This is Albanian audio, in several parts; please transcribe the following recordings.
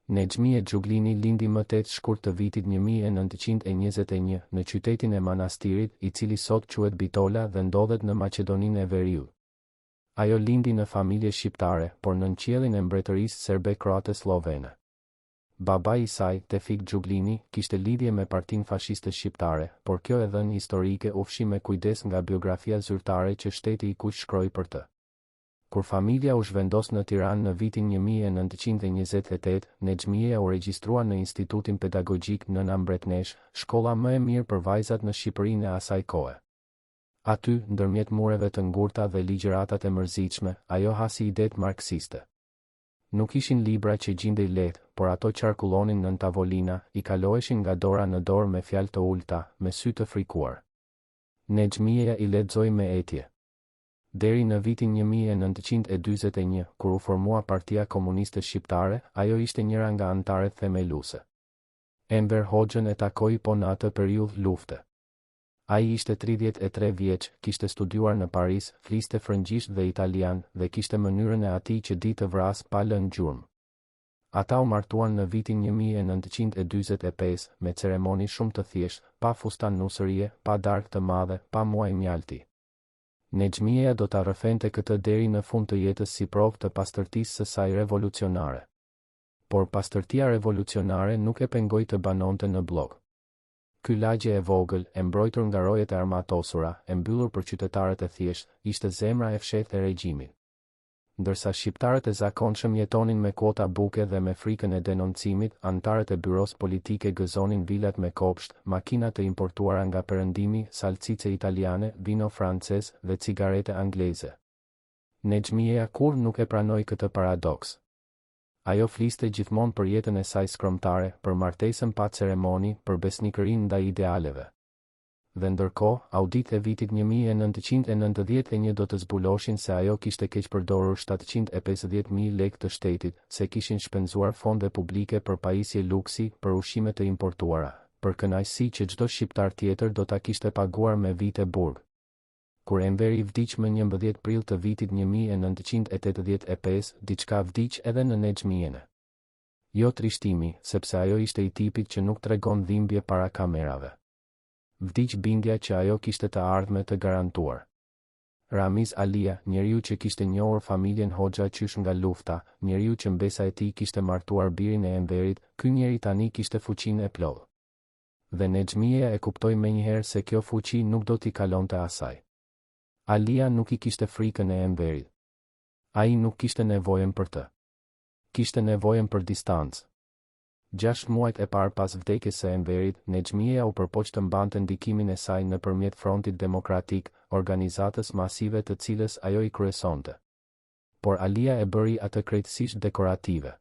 Nexhmije Xhuglini lindi më 8 shkurt të vitit 1921 në qytetin e Manastirit, i cili sot quhet Bitola dhe ndodhet në Maqedoninë e Veriut. Ajo lindi në familje shqiptare, por nën qiellin e mbretërisë serbe-kroate slovene. Babai i saj, Tevfik Xhuglini, kishte lidhje me Partinë Fashiste Shqiptare, por kjo e dhënë historike u fshi me kujdes nga biografia zyrtare që shteti i kuq shkroi për të. Kur familja u zhvendos në Tiranë në vitin 1928, Nexhmija u regjistrua në Institutin Pedagogjik Nëna Mbretnesh, shkolla më e mirë për vajzat në Shqipërinë e asaj kohe. Aty, ndërmjet mureve të ngurta dhe ligjëratat e mërzitshme, ajo hasi idetë marksiste. Nuk ishin libra që gjindej lehtë, por ato qarkullonin nën tavolina, i kaloheshin nga dora në dorë me fjalë të ulta, me sy të frikuar. Nexhmija i lexoi me etje. Deri në vitin 1941, kur u formua Partia Komuniste Shqiptare, ajo ishte njëra nga anëtarët themeluese. Enver Hoxhën e takoi po në atë periudhë lufte. Ai ishte 33 vjeç, kishte studiuar në Paris, fliste frëngjisht dhe italian dhe kishte mënyrën e atij që di të vras pa lënë gjurmë. Ata u martuan në vitin 1945 me ceremoni shumë të thjeshtë, pa fustan nusërie, pa darkë të madhe, pa muaj mjalti. Nexhmija do ta rrëfente këtë deri në fund të jetës si provë të pastërtisë së saj revolucionare. Por pastërtia revolucionare nuk e pengoi të banonte në blok. Ky lagje e vogël, e mbrojtur nga rojet e armatosura, e mbyllur për qytetarët e thjeshtë, ishte zemra e fshehtë e regjimit. Ndërsa shqiptarët e zakonshëm jetonin me kuota buke dhe me frikën e denoncimit, anëtarët e byros politike gëzonin vilat me kopsht, makina të importuara nga perëndimi, salcice italiane, vino francez dhe cigarete angleze. Nexhmija kur nuk e pranoi këtë paradoks. Ajo fliste gjithmonë për jetën e saj skromtare, për martesën pa ceremoni, për besnikërinë ndaj idealeve. Dhe ndërkohë, audit e vitit 1991 do të zbuloshin se ajo kishte keq përdorur 750.000 lekë të shtetit, se kishin shpenzuar fonde publike për pajisje luksi, për ushqime të importuara, për kënaqësi që çdo shqiptar tjetër do ta kishte paguar me vite burg. Kur Enveri vdiq më 11 prill të vitit 1985, diçka vdiq edhe në Nexhmijën. Jo trishtimi, sepse ajo ishte i tipit që nuk tregon dhimbje para kamerave. Vdiq bindja që ajo kishte të ardhme të garantuar. Ramiz Alia, njeriu që kishte njohur familjen Hoxha qysh nga lufta, njeriu që mbesa e tij kishte martuar birin e Enverit, ky njeri tani kishte fuqinë e plotë. Dhe Nexhmija e kuptoi menjëherë se kjo fuqi nuk do t'i kalonte asaj. Alia nuk i kishte frikën e Enverit. Ai nuk kishte nevojën për të. Kishte nevojën për distancë. 6 muajt e parë pas vdekjes së Enverit, Nexhmija u përpoq të mbante ndikimin e saj nëpërmjet Frontit Demokratik, organizatës masive të cilës ajo i kryesonte. Por Alia e bëri atë krejtësisht dekorative.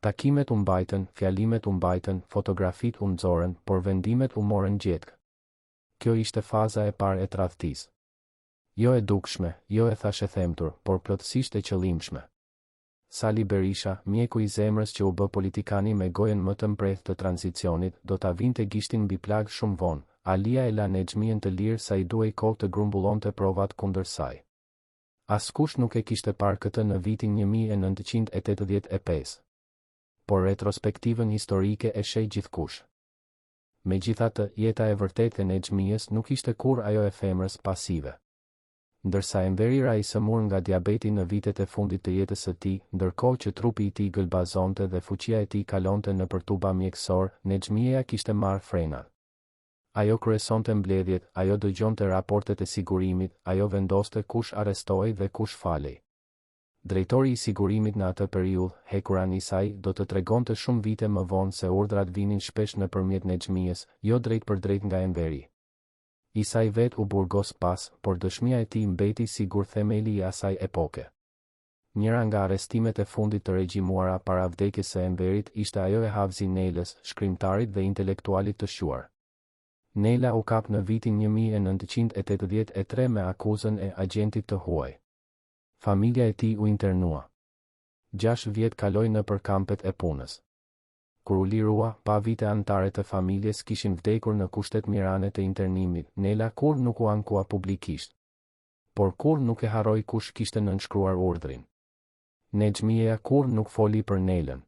Takimet u mbajtën, fjalimet u mbajtën, fotografitë u nxorën, por vendimet u morën gjetk. Kjo ishte faza e parë e tradhtisë. Jo e dukshme, jo e thashethemtur, por plotësisht e qëllimshme. Sali Berisha, mjeku i zemrës që u bë politikani me gojën më të mprehtë të tranzicionit, do ta vinte gishtin mbi plag shumë vonë. Alia e la Nexhmijën të lirë sa i duhej kohë të grumbullonte provat kundër saj. Askush nuk e kishte parë këtë në vitin 1985. Por retrospektivën historike e sheh gjithkush. Megjithatë, jeta e vërtetë e Nexhmijës nuk ishte kur ajo e femrës pasive. Ndërsa Enveri ra i sëmur nga diabeti në vitet e fundit të jetës së tij, ndërkohë që trupi i tij gëlbazonte dhe fuqia e tij kalonte nëpër tuba mjekësor, Nexhmija kishte marrë frenat. Ajo kryesonte mbledhjet, ajo dëgjonte raportet e sigurimit, ajo vendoste kush arrestohej dhe kush falej. Drejtori i sigurimit në atë periudhë, hekuran i saj, do të tregonte shumë vite më vonë se urdhrat vinin shpesh nëpërmjet Nexhmijës, jo drejt për drejt nga Enveri. Isaj vet u burgos pas, por dëshmia e tij mbeti sigur themeli i asaj epoke. Njëra nga arrestimet e fundit të regjimuara para vdekjes së Enverit ishte ajo e Havzi Nelës, shkrimtarit dhe intelektualit të shuar. Nela u kap në vitin 1983 me akuzën e agentit të huaj. Familja e tij u internua. 6 vjet kaloi nëpër kampet e punës. Kur u lirua, pa vite anëtare të familjes kishin vdekur në kushtet mirane të internimit, Nela kur nuk u ankua publikisht. Por kur nuk e harroi kush kishte nënshkruar urdhrin. Nexhmija kur nuk foli për Nelën.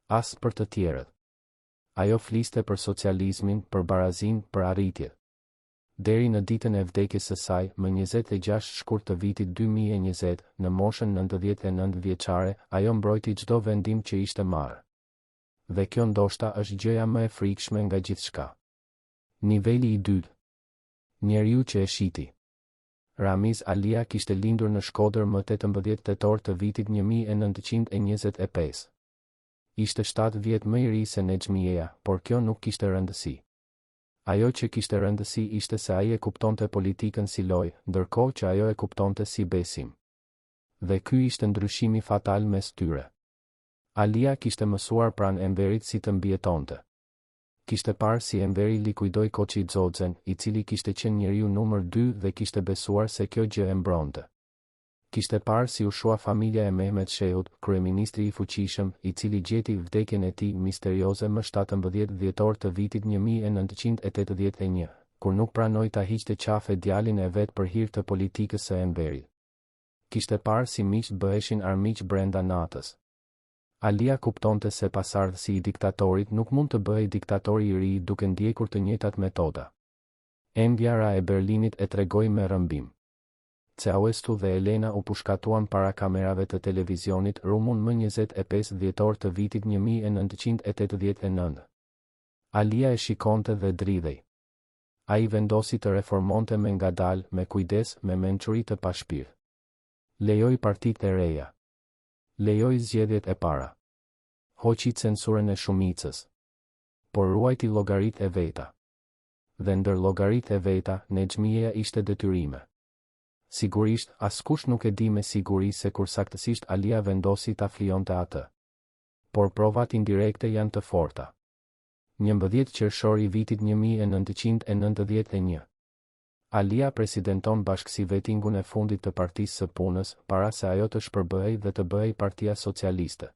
as për të tjerët. Ajo fliste për socializmin, për barazin, për arritje. Deri në ditën e vdekjes së saj, më 26 shkurt të vitit 2020, në moshën 99 vjeçare, ajo mbrojti çdo vendim që ishte marrë. Dhe kjo ndoshta është gjëja më e frikshme nga gjithçka. Niveli i dytë. Njeriu që e shiti. Ramiz Alia kishte lindur në Shkodër më 18 tetor të vitit 1925. Ishte 7 vjet më i ri se Nexhmieja, por kjo nuk kishte rëndësi. Ajo që kishte rëndësi ishte se ai e kuptonte politikën si lojë, ndërkohë që ajo e kuptonte si besim. Dhe ky ishte ndryshimi fatal mes tyre. Alia kishte mësuar pranë Enverit si të mbijetonte. Kishte parë si Enveri likuidoi Koçi Xoxhen, i cili kishte qenë njeriu numër 2 dhe kishte besuar se kjo gjë e mbronte. Kishte parë si u shua familja e Mehmet Shehut, kryeministri i fuqishëm, i cili gjeti vdekjen e tij misterioze më 17 dhjetor të vitit 1981, kur nuk pranoi ta hiqte qafe djalin e vet për hir të politikës së Enverit. Kishte parë si miqt bëheshin armiq brenda natës. Alia kuptonte se pasardhësi i diktatorit nuk mund të bëhej diktatori i ri duke ndjekur të njëjtat metoda. Embjara e Berlinit e tregoi me rrëmbim. Ceaușescu dhe Elena u pushkatuan para kamerave të televizionit rumun më 25 dhjetor të vitit 1989. Alia e shikonte dhe dridhej. Ai vendosi të reformonte me ngadalë, me kujdes, me mençuri të pashpirtë. Lejoi partitë e reja. Lejoi zgjedhjet e para. Hoqi censurën e shumicës. Por ruajti llogaritë e veta. Dhe ndër llogaritë e veta, Nexhmieja ishte detyrime. Sigurisht, askush nuk e di me siguri se kur saktësisht Alia vendosi ta flionte atë. Por provat indirekte janë të forta. 11 qershor i vitit 1991. Alia presidenton bashkësi vetingun e fundit të Partisë së Punës, para se ajo të shpërbëhej dhe të bëhej Partia Socialiste.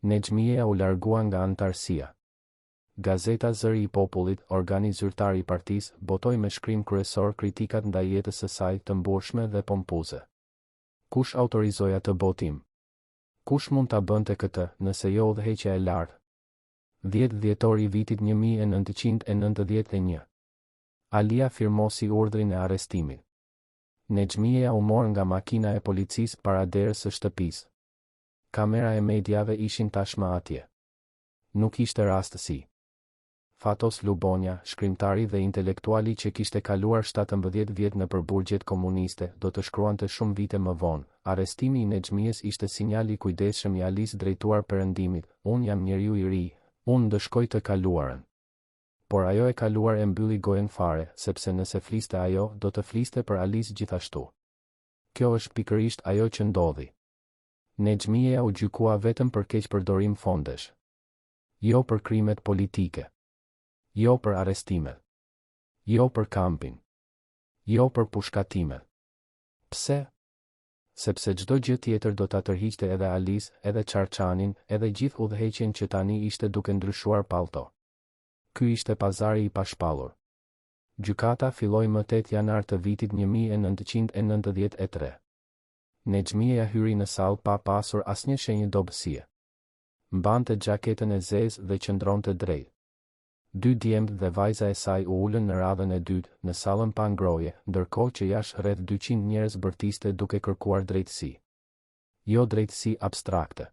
Nexhmieja u largua nga antarësia. Gazeta Zëri i Popullit, organi zyrtar i partisë, botoi me shkrim kryesor kritikat ndaj jetës së saj të mburshme dhe pompuese. Kush autorizoi atë botim? Kush mund ta bënte këtë, nëse jo udhëheqja e lartë? 10 dhjetor i vitit 1991. Alia firmosi urdhrin e arrestimit. Nexhmieja u mor nga makina e policisë para derës së shtëpisë. Kamera e mediave ishin tashmë atje. Nuk ishte rastësi. Fatos Lubonja, shkrimtari dhe intelektuali që kishte kaluar 17 vjet në përburgjet komuniste, do të shkruante shumë vite më vonë. Arrestimi i Nexhmijes ishte sinjal i kujdesshëm i Alisë drejtuar perëndimit. Unë jam njeriu i ri, unë ndëshkoj të kaluarën. Por ajo e kaluar e mbylli gojen fare, sepse nëse fliste ajo, do të fliste për Alisë gjithashtu. Kjo është pikërisht ajo që ndodhi. Nexhmieja u gjykua vetëm për keqpërdorim fondesh. Jo për krimet politike. Jo për arrestimet. Jo për kampin. Jo për pushkatimet. Pse? Sepse çdo gjë tjetër do ta tërhiqte edhe Alisë, edhe Çarçanin, edhe gjithë udhëheqjen që tani ishte duke ndryshuar pallto. Ky ishte pazari i pashpallur. Gjykata filloi më 8 janar të vitit 1993. Nexhmieja hyri në sallë pa pasur asnjë shenjë dobësie. Mbante xhaketën e zezë dhe qëndronte drejt. 2 djemtë dhe vajza e saj u ulën në radhën e dytë, në sallën pa ngroje, ndërkohë që jashtë rreth 200 njerëz bërtiste duke kërkuar drejtësi. Jo drejtësi abstrakte.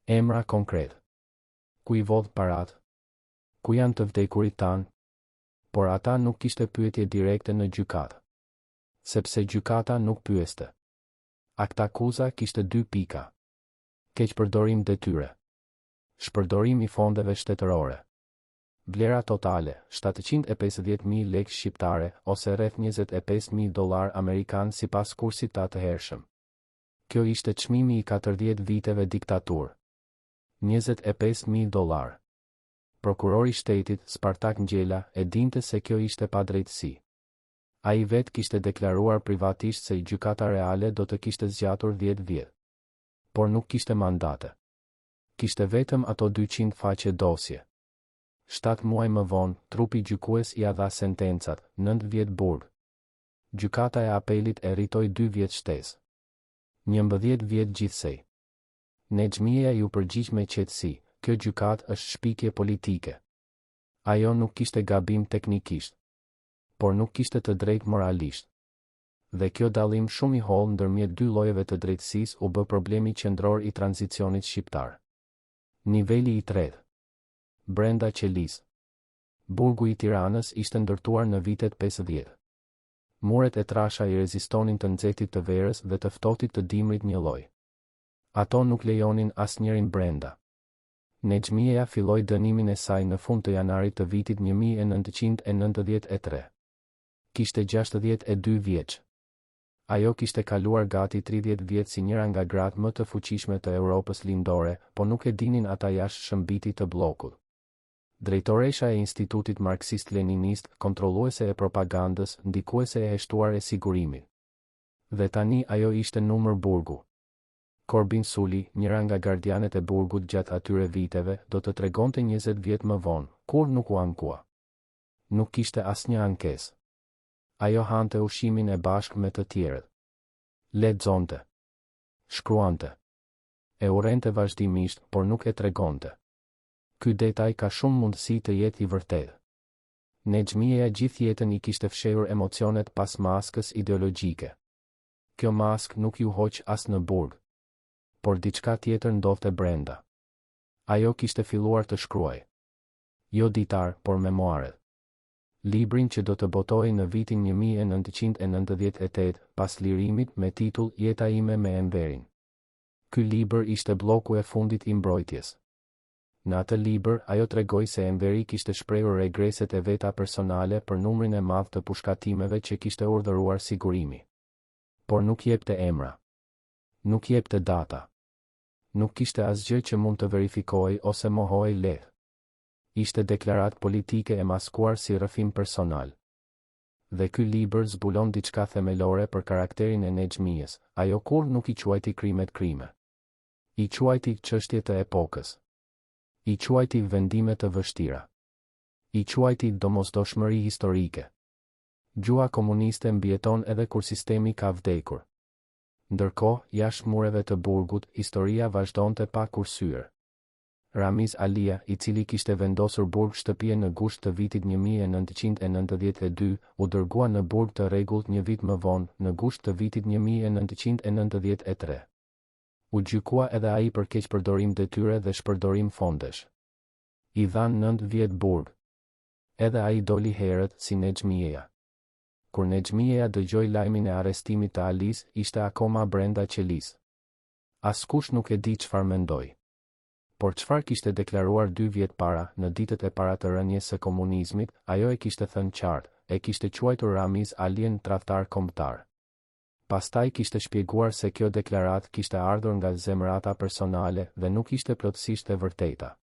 Emra konkret. Ku i vodh parat? Ku janë të vdekurit tanë? Por ata nuk kishte pyetje direkte në gjykatë. Sepse gjykata nuk pyeste. Akta akuza kishte 2 pika. Keqpërdorim detyre. Shpërdorim i fondeve shtetërore. Vlera totale, 750.000 lekë shqiptare, ose rreth $25.000 amerikan sipas kursit të atëhershëm. Kjo ishte çmimi i 40 viteve diktaturë. $25.000. Prokurori i shtetit, Spartak Ngjela, e dinte se kjo ishte padrejtësi. Ai vetë kishte deklaruar privatisht se gjykata reale do të kishte zgjatur 10 vjet. Por nuk kishte mandate. Kishte vetëm ato 200 faqe dosje. 7 muaj më vonë, trupi gjykues i dha sentencat, 9 vjet burg. Gjykata e apelit e rritoi 2 vjet shtesë. 11 vjet gjithsej. Nexhmieja ju përgjigj me qetësi, Kjo gjykat është shpikje politike. Ajo nuk kishte gabim teknikisht, por nuk kishte të drejtë moralisht. Dhe kjo dallim shumë i hollë ndërmjet dy llojeve të drejtësisë u bë problemi qendror i tranzicionit shqiptar. Niveli i tretë. Brenda qelisë. Burgu i Tiranës ishte ndërtuar në vitet 50. Muret e trasha i rezistonin të nxehtit të verës dhe të ftohtit të dimrit një lloj. Ato nuk lejonin asnjërin brenda. Nexhmieja filloi dënimin e saj në fund të janarit të vitit 1993. Kishte 62 vjeç. Ajo kishte kaluar gati 30 vjet si njëra nga gratë më të fuqishme të Europës lindore, po nuk e dinin ata jashtë shëmbitit të bllokut. Drejtoresha e Institutit Marksist-Leninist, kontrolluese e propagandës, ndikuese e heshtuar e sigurimit. Dhe tani ajo ishte numër burgu. Corbin Sully, njëra nga gardianet e burgut gjatë atyre viteve, do të tregonte 20 vjet më vonë, kur nuk u ankua. Nuk kishte asnjë ankesë. Ajo hante ushimin e bashkë me të tjerët. Lexonte. Shkruante. E urrente vazhdimisht, por nuk e tregonte. Ky detaj ka shumë mundësi të jetë i vërtetë. Nexhmieja gjithë jetën i kishte fshehur emocionet pas maskës ideologjike. Kjo maskë nuk ju hoq as në burg, por diçka tjetër ndodhte brenda. Ajo kishte filluar të shkruaj. Jo ditar, por memoaret. Librin që do të botoj në vitin 1998 pas lirimit me titull Jeta ime me Enverin. Ky libër ishte bloku e fundit i mbrojtjes. Në atë libër, ajo tregoi se Enveri kishte shprehur regreset e veta personale për numrin e madh të pushkatimeve që kishte urdhëruar sigurimi. Por nuk jepte emra. Nuk jepte data. Nuk kishte asgjë që mund të verifikoj ose mohoj lehtë. Ishte deklarat politike e maskuar si rrëfim personal. Dhe ky libër zbulon diçka themelore për karakterin e Nexhmijes, ajo kur nuk i quajti krimet krime. I quajti çështje të epokës. I quajti vendime të vështira. I quajti domosdoshmëri historike. Gjua komuniste mbijeton edhe kur sistemi ka vdekur. Ndërkohë, jashtë mureve të burgut, historia vazhdonte pa kursyer. Ramiz Alia, i cili kishte vendosur burg shtëpie në gusht të vitit 1992, u dërgua në burg të rregullt një vit më vonë, në gusht të vitit 1993. U gjykua edhe ai për keqpërdorim detyre dhe shpërdorim fondesh. I dhan 9 vjet burg. Edhe ai doli herët si Nexhmieja. Kur Nexhmieja dëgjoi lajmin e arrestimit të Alis, ishte akoma brenda qelisë. Askush nuk e di çfarë mendoi. Por çfarë kishte deklaruar 2 vjet para, në ditët e para të rënies së komunizmit, ajo e kishte thënë qartë, e kishte quajtur Ramiz Alien tradhtar kombëtar. Pastaj kishte shpjeguar se kjo deklarat kishte ardhur nga zemrata personale dhe nuk ishte plotësisht e vërteta.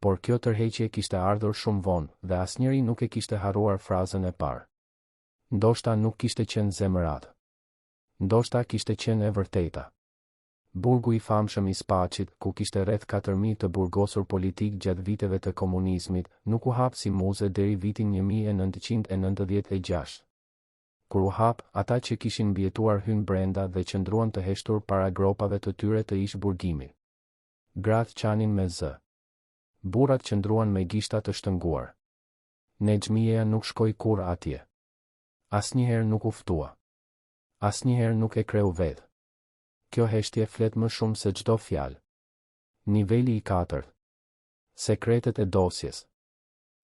Por kjo tërheqje kishte ardhur shumë vonë dhe asnjëri nuk e kishte harruar frazën e parë. Ndoshta nuk kishte qenë zemrat. Ndoshta kishte qenë e vërteta. Burgu i famshëm i Spaçit, ku kishte rreth 4000 të burgosur politik gjatë viteve të komunizmit, nuk u hap si muze deri vitin 1996. Kur u hap, ata që kishin mbijetuar hyn brenda dhe qëndruan të heshtur para gropave të tyre të ish burgimit. Gratë qanin me zë. Burrat qëndruan me gishta të shtenguar. Nexhmieja nuk shkoi kur atje. Asnjëherë nuk u ftua. Asnjëherë nuk e kreu vetë. Kjo heshtje flet më shumë se çdo fjalë. Niveli i 4. Sekretet e dosjes.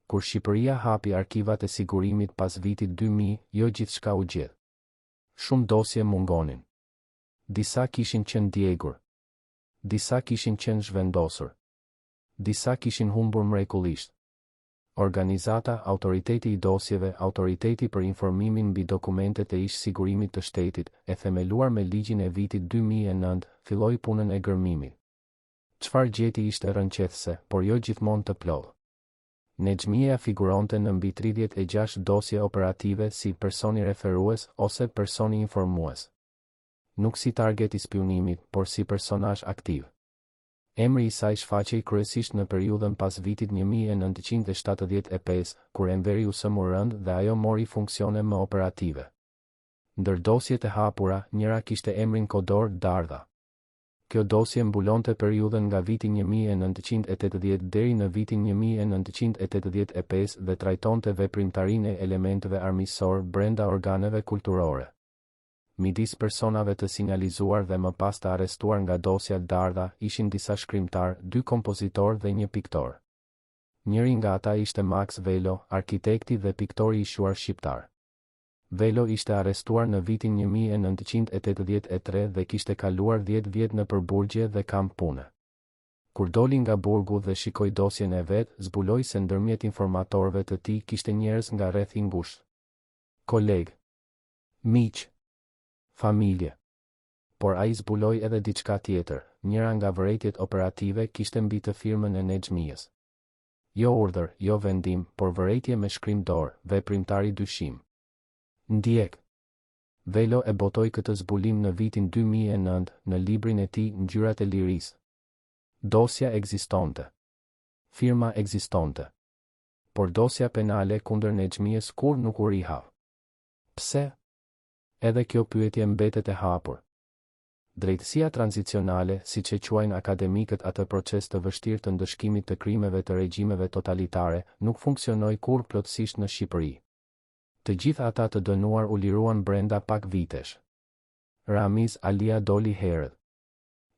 Kur Shqipëria hapi arkivat e sigurimit pas vitit 2000, jo gjithçka u gjet. Shumë dosje mungonin. Disa kishin qenë djegur. Disa kishin qenë zhvendosur. Disa kishin humbur mrekullisht. Organizata, autoriteti i dosjeve, autoriteti për informimin mbi dokumentet e ish sigurimit të shtetit, e themeluar me ligjin e vitit 2009, filloi punën e gërmimit. Çfarë gjeti ishte rënqethse, por jo gjithmonë të plotë. Nexhmieja figuronte në mbi 36 dosje operative si personi referues ose personi informues. Nuk si target i spionimit, por si personazh aktiv. Emri i saj shfaqej kryesisht në periudhën pas vitit 1975, kur Enveri u sëmur rënd dhe ajo mori funksione më operative. Ndër dosjet e hapura, njëra kishte emrin kodor Dardha. Kjo dosje mbulonte periudhën nga viti 1980 deri në vitin 1985 dhe trajtonte veprimtarinë e elementeve armiqësor brenda organeve kulturore. Midis personave të sinjalizuar dhe më pas të arrestuar nga dosja Dardha ishin disa shkrimtar, 2 kompozitor dhe 1 piktor. Njëri nga ata ishte Max Velo, arkitekti dhe piktori i shuar shqiptar. Velo ishte arrestuar në vitin 1983 dhe kishte kaluar 10 vjet në përburgje dhe kamp pune. Kur doli nga burgu dhe shikoi dosjen e vet, zbuloi se ndërmjet informatorëve të tij kishte njerëz nga rreth i ngushtë. Koleg, miq, familje. Por ai zbuloi edhe diçka tjetër, njëra nga vërejtjet operative kishte mbi të firmën e Nexhmijes. Jo urdhër, jo vendim, por vërejtje me shkrim dorë, veprimtari dyshim. Ndjek. Velo e botoi këtë zbulim në vitin 2009 në librin e tij Ngjyrat e Lirisë. Dosja ekzistonte. Firma ekzistonte. Por dosja penale kundër Nexhmijes kur nuk u rihav. Pse? Edhe kjo pyetje mbetet e hapur. Drejtësia tranzicionale, siç e quajnë akademikët atë proces të vështirë të ndëshkimit të krimeve të regjimeve totalitare, nuk funksionoi kur plotësisht në Shqipëri. Të gjitha ata të dënuar u liruan brenda pak vitesh. Ramiz Alia doli herët.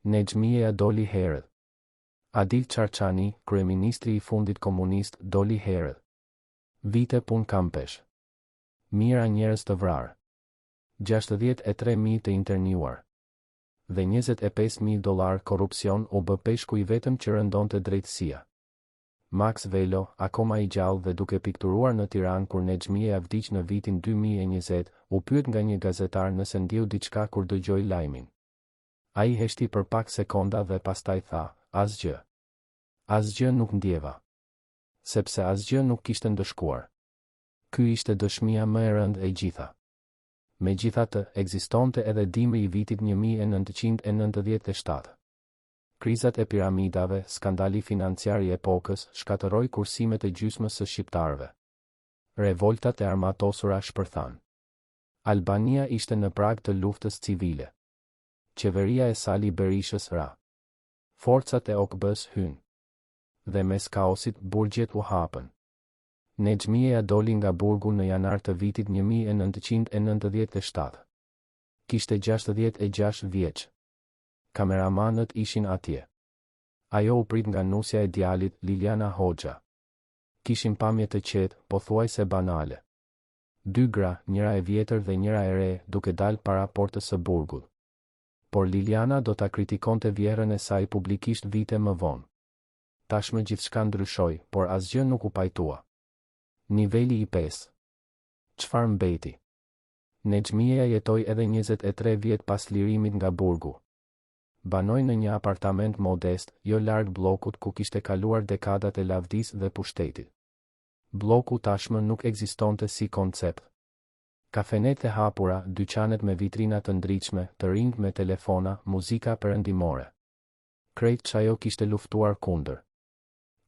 Nexhmija doli herët. Adil Çarçani, kryeministri i fundit komunist, doli herët. Vite pun kampesh. Mira njerëz të vrarë. 63.000 të internuar. Dhe $25.000 korrupsion u bë peshku i vetëm që rëndonte drejtësia. Max Velo, akoma i gjallë dhe duke pikturuar në Tiranë kur Nexhmija vdiq në vitin 2020, u pyet nga një gazetar nëse ndjeu diçka kur dëgjoi lajmin. Ai heshti për pak sekonda dhe pastaj tha, asgjë. Asgjë nuk ndjeva. Sepse asgjë nuk kishte ndëshkuar. Ky ishte dëshmia më e rëndë e gjitha. Megjithatë, ekzistonte edhe dimri i vitit 1997. Krizat e piramidave, skandali financiar i epokës, shkatërroi kursimet e gjysmës së shqiptarëve. Revoltat e armatosura shpërthan. Albania ishte në prag të luftës civile. Qeveria e Sali Berishës ra. Forcat e OKB-s hyn. Dhe mes kaosit burgjet u hapën. Nexhmija doli nga burgu në janar të vitit 1997. Kishte 66 vjeç. Kameramanët ishin atje. Ajo u prit nga nusja e djalit, Liliana Hoxha. Kishin pamje të qetë, pothuajse banale. 2 gra, njëra e vjetër dhe njëra e re, duke dalë para portës së burgut. Por Liliana do ta kritikonte vjerën e saj publikisht vite më vonë. Tashmë gjithçka ndryshoi, por asgjë nuk u pajtua. Niveli i 5. Çfarë mbeti? Nexhmija jetoi edhe 23 vjet pas lirimit nga burgu. Banoi në një apartament modest, jo larg bllokut ku kishte kaluar dekadat e lavdisë dhe pushtetit. Bloku tashmë nuk ekzistonte si koncept. Kafenet e hapura, dyqanet me vitrina të ndritshme, të rinjt me telefona, muzika perëndimore. Krejt çajo kishte luftuar kundër.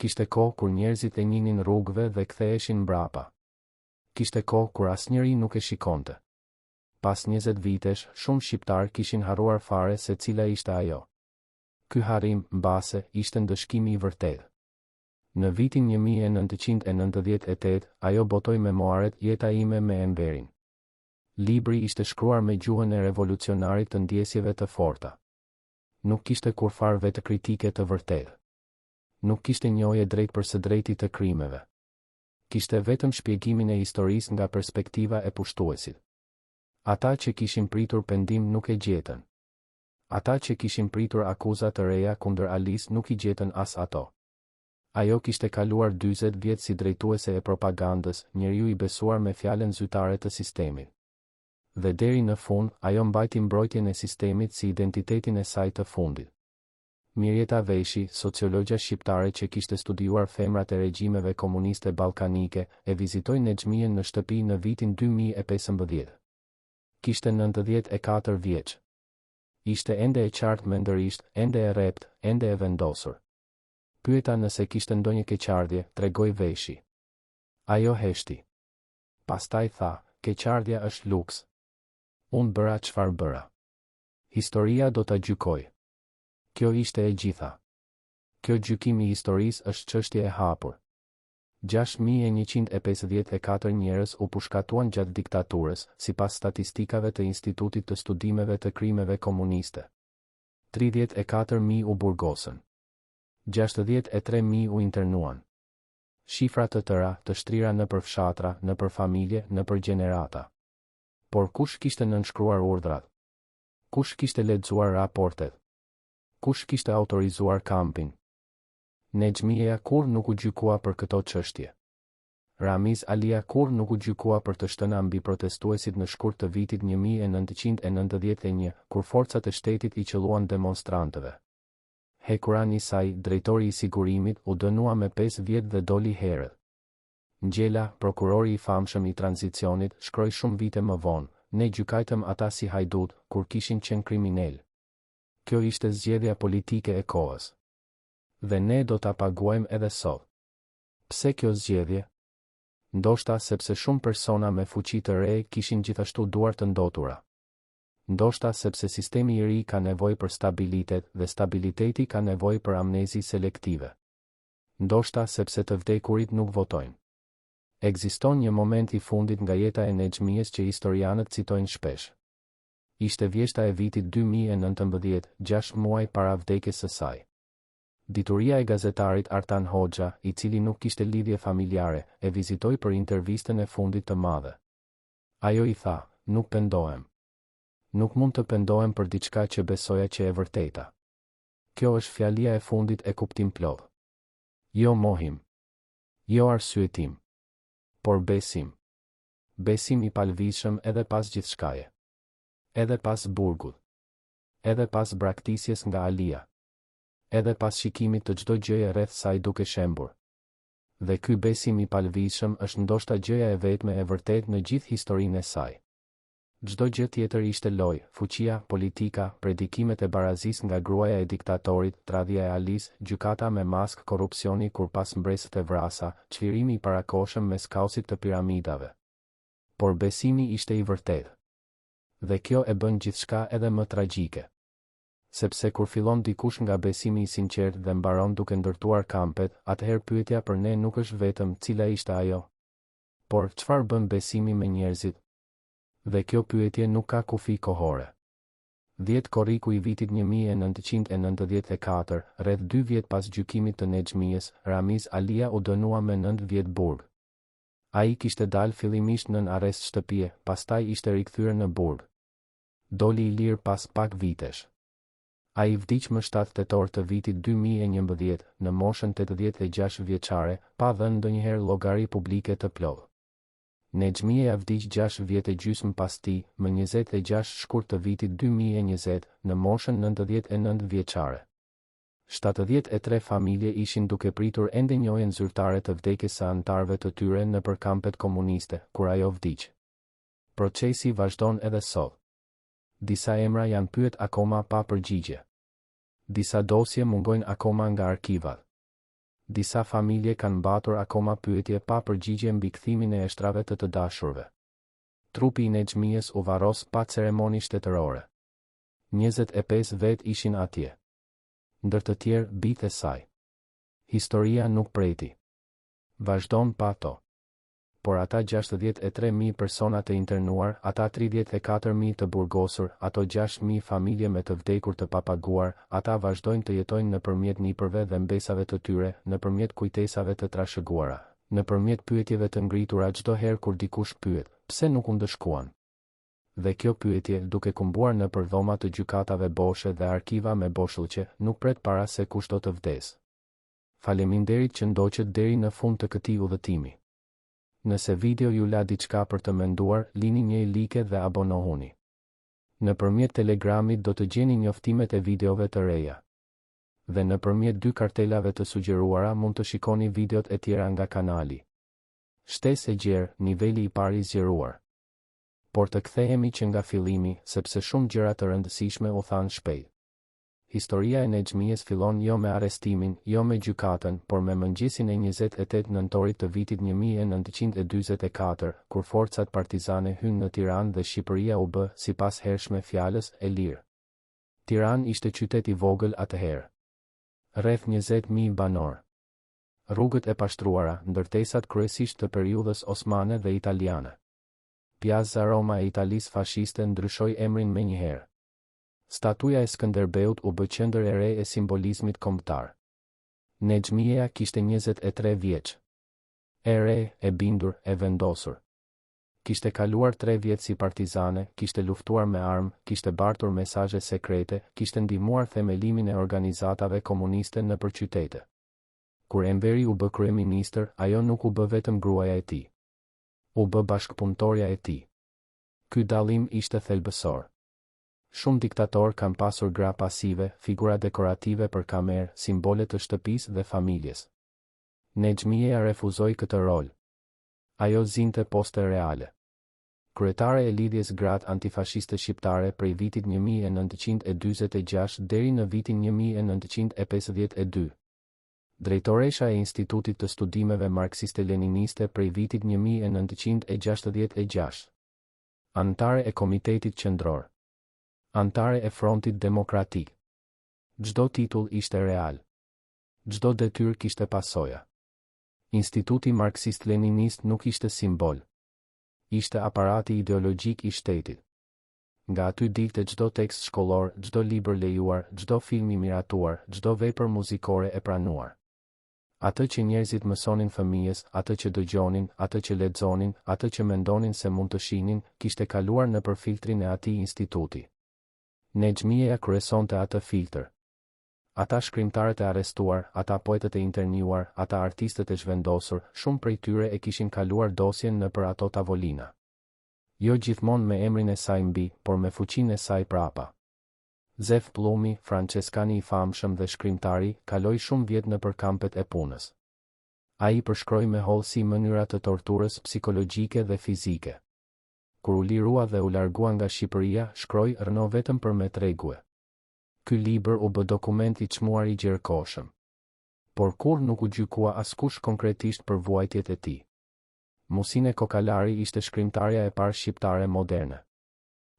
Kishte kohë kur njerëzit e njinin rrugëve dhe ktheheshin mbrapa. Kishte kohë kur asnjëri nuk e shikonte. Pas 20 vitesh, shumë shqiptar kishin harruar fare se cila ishte ajo. Ky harrim, mbase, ishte ndëshkimi i vërtetë. Në vitin 1998, ajo botoi memoaret Jeta ime me Enverin. Libri ishte shkruar me gjuhën e revolucionarit të ndjesjeve të forta. Nuk kishte kurfar vetë kritike të vërtetë. Nuk kishte njohje drejt për së drejti të krimeve. Kishte vetëm shpjegimin e historisë nga perspektiva e pushtuesit. Ata që kishin pritur pendim nuk e gjetën. Ata që kishin pritur akuza të reja kundër Alis nuk i gjetën as ato. Ajo kishte kaluar 40 vjet si drejtuese e propagandës, njeriu i besuar me fjalën zyrtare të sistemit. Dhe deri në fund, ajo mbajti mbrojtjen e sistemit si identitetin e saj të fundit. Mirjeta Veshi, sociologja shqiptare që kishte studiuar femrat e regjimeve komuniste ballkanike, e vizitoi Nexhmijen në shtëpi në vitin 2015. Kishte 94 vjeç. Ishte ende e qartë mendërisht, ende e rrept, ende e vendosur. Pyeta nëse kishte ndonjë keqardhje, tregoi Veshi. Ajo heshti. Pastaj tha, keqardhja është luks. Unë bëra çfarë bëra. Historia do ta gjykoj. Kjo ishte e gjitha. Kjo gjykimi i historisë është çështje e hapur. 6.154 njerëz u pushkatuan gjatë diktaturës, sipas statistikave të Institutit të Studimeve të Krimeve Komuniste. 34.000 u burgosën. 63.000 u internuan. Shifra të tëra të shtrira nëpër fshatra, nëpër familje, nëpër gjenerata. Por kush kishte nënshkruar urdhrat? Kush kishte lexuar raportet? Kush kishte autorizuar kampin? Nexhmia kur nuk u gjykua për këto çështje. Ramiz Alia kur nuk u gjykua për të shtëna mbi protestuesit në shkurt të vitit 1991, kur forcat e shtetit I qelluan demonstrantëve. Hekuran Isai, drejtori I sigurimit, u dënua me 5 vjet dhe doli herët. Ngjela, prokurori I famshëm I tranzicionit, shkroi shumë vite më vonë, ne gjykajtëm ata si hajdut, kur kishin qenë kriminal. Kjo ishte zgjedhja politike e kohës. Dhe ne do ta paguajmë edhe sot. Pse kjo zgjedhje? Ndoshta sepse shumë persona me fuqi të re kishin gjithashtu duar të ndotura. Ndoshta sepse sistemi I ri ka nevojë për stabilitet dhe stabiliteti ka nevojë për amnezi selektive. Ndoshta sepse të vdekurit nuk votojnë. Ekziston një moment I fundit nga jeta e Nexhmijes që historianët citojnë shpesh. Ishte vjeshta e vitit 2019, 6 muaj para vdekjes së saj. Dituria e gazetarit Artan Hoxha, I cili nuk kishte lidhje familjare, e vizitoi për intervistën e fundit të madhe. Ajo I tha, nuk pendohem. Nuk mund të pendohem për diçka që besoja që e vërteta. Kjo është fjalia e fundit e kuptim plot. Jo mohim. Jo arsyetim. Por besim. Besim I palvishëm edhe pas gjithçkaje. Edhe pas burgut. Edhe pas braktisjes nga Alia. Edhe pas shikimit të çdo gjëje rreth saj duke shembur. Dhe ky besim I palvishëm është ndoshta gjëja e vetme e vërtet në gjithë historinë e saj. Çdo gjë tjetër ishte lojë, fuqia, politika, predikimet e barazis nga gruaja e diktatorit, tradhja e Alis, gjykata me mask, korrupsioni kur pas mbresët e vrasa, çlirimi I parakohshëm mes kaosit të piramidave. Por besimi ishte I vërtetë. Dhe kjo e bën gjithçka edhe më tragjike. Sepse kur fillon dikush nga besimi I sinqert dhe mbaron duke ndërtuar kampet, atëherë pyetja për ne nuk është vetëm cila ishte ajo, por çfarë bën besimi me njerëzit? Dhe kjo pyetje nuk ka kufi kohore. 10 korriku I vitit 1994, rreth 2 vjet pas gjykimit të Nexhmijes, Ramiz Alia u dënua me 9 vjet burg. Ai kishte dalë fillimisht nën arrest shtëpie, pastaj ishte rikthyer në burg. Doli I lirë pas pak vitesh. Ai vdiq më 7 tetor të vitit 2011, në moshën 86 vjeçare, pa dhënë ndonjëherë llogari publike të plotë. Nexhmia vdiq 6 vjet e gjysmë pas tij, më 26 shkurt të vitit 2020, në moshën 99 vjeçare. 73 familje ishin duke pritur ende njohjen zyrtare të vdekjes së anëtarëve të tyre nëpër kampet komuniste, kur ajo vdiq. Procesi vazhdon edhe sot. Disa emra janë pyet akoma pa përgjigje. Disa dosje mungojnë akoma nga arkivat. Disa familje kanë mbatur akoma pyetje pa përgjigje mbi kthimin e eshtrave të dashurve. Trupi I Nexhmijes u varros pa ceremoni shtetërore. 25 vet ishin atje. Ndër të tjerë bijtë e saj. Historia nuk preti. Vazhdon pa to. Por ata 63.000 persona të internuar, ata 34.000 të burgosur, ato 6.000 familje me të vdekur të papaguar, ata vazhdojnë të jetojnë nëpërmjet nipërve dhe mbesave të tyre, nëpërmjet kujtesave të trashëguara, nëpërmjet pyetjeve të ngritura çdo herë kur dikush pyet, pse nuk u ndëshkuan? Dhe kjo pyetje, duke kumbuar nëpër dhoma të gjykatave boshe dhe arkiva me boshllëqe, nuk pret para se kush do të vdes. Faleminderit që ndoqët deri në fund të këtij udhëtimi. Nëse video ju la diçka për të menduar, lini një like dhe abonohuni. Nëpërmjet Telegramit do të gjeni njoftimet e videove të reja. Dhe nëpërmjet 2 kartelave të sugjeruara mund të shikoni videot e tjera nga kanali. Shtesë e gjerë, niveli I parë I zgjeruar. Por të kthehemi që nga fillimi, sepse shumë gjëra të rëndësishme u thanë shpejt. Historia e Nexhmijes fillon jo me arrestimin, jo me gjykatën, por me mëngjesin e 28 nëntorit të vitit 1944, kur forcat partizane hynë në Tiranë dhe Shqipëria u bë, sipas hershme fjalës, e lirë. Tiranë ishte qytet i vogël atëherë. Rreth 20.000 banor. Rrugët e pashtruara, ndërtesat kryesisht të periudhës osmane dhe italiane. Piazza Roma e Italisë fashiste ndryshoi emrin menjëherë. Statuja e Skënderbeut u bë qendër e re e simbolizmit kombëtar. Nexhmieja kishte 23 vjeç. E re, e bindur, e vendosur. Kishte kaluar 3 vjet si partizane, kishte luftuar me armë, kishte bartur mesazhe sekrete, kishte ndihmuar themelimin e organizatave komuniste nëpër qytete. Kur Enveri u bë kryeministër, ajo nuk u bë vetëm gruaja e tij. U bë bashkëpunëtorja e tij. Ky dallim ishte thelbësor. Shumë diktatorë kanë pasur gra pasive, figura dekorative për kamerë, simbole të shtëpisë dhe familjes. Nexhmieja refuzoi këtë rol. Ajo zinte poste reale. Kryetare e lidhjes gratë antifashiste shqiptare prej vitit 1946 deri në vitin 1952. Drejtoresha e Institutit të Studimeve Marksiste-Leniniste prej vitit 1966. Anëtare e Komitetit Qendror. Anëtare e Frontit Demokratik. Çdo titull ishte real. Çdo detyrë kishte pasoja. Instituti Marksist-Leninist nuk ishte simbol. Ishte aparati ideologjik i shtetit. Nga aty dilte çdo tekst shkollor, çdo libër lejuar, çdo film i miratuar, çdo vepër muzikore e pranuar. Atë që njerëzit mësonin fëmijës, atë që dëgjonin, atë që lexonin, atë që mendonin se mund të shihnin, kishte kaluar nëpër filtrin e atij instituti. Nexhmieja kryesonte atë filtr. Ata shkrimtarët e arrestuar, ata poetët e internuar, ata artistët e zhvendosur, shumë prej tyre e kishin kaluar dosjen nëpër ato tavolina. Jo gjithmonë me emrin e saj mbi, por me fuqinë e saj prapa. Zef Plumi, franceskani i famshëm dhe shkrimtari, kaloi shumë vjet nëpër kampet e punës. Ai përshkroi me hollësi mënyra të torturës psikologjike dhe fizike. Kur u lirua dhe u largua nga Shqipëria, shkroi rëno vetëm për me tregue. Ky libër u bë dokument i çmuar i gjerkoshëm. Por kur nuk u gjykua askush konkretisht për vuajtjet e tij. Musine Kokalari ishte shkrimtarja e parë shqiptare moderne.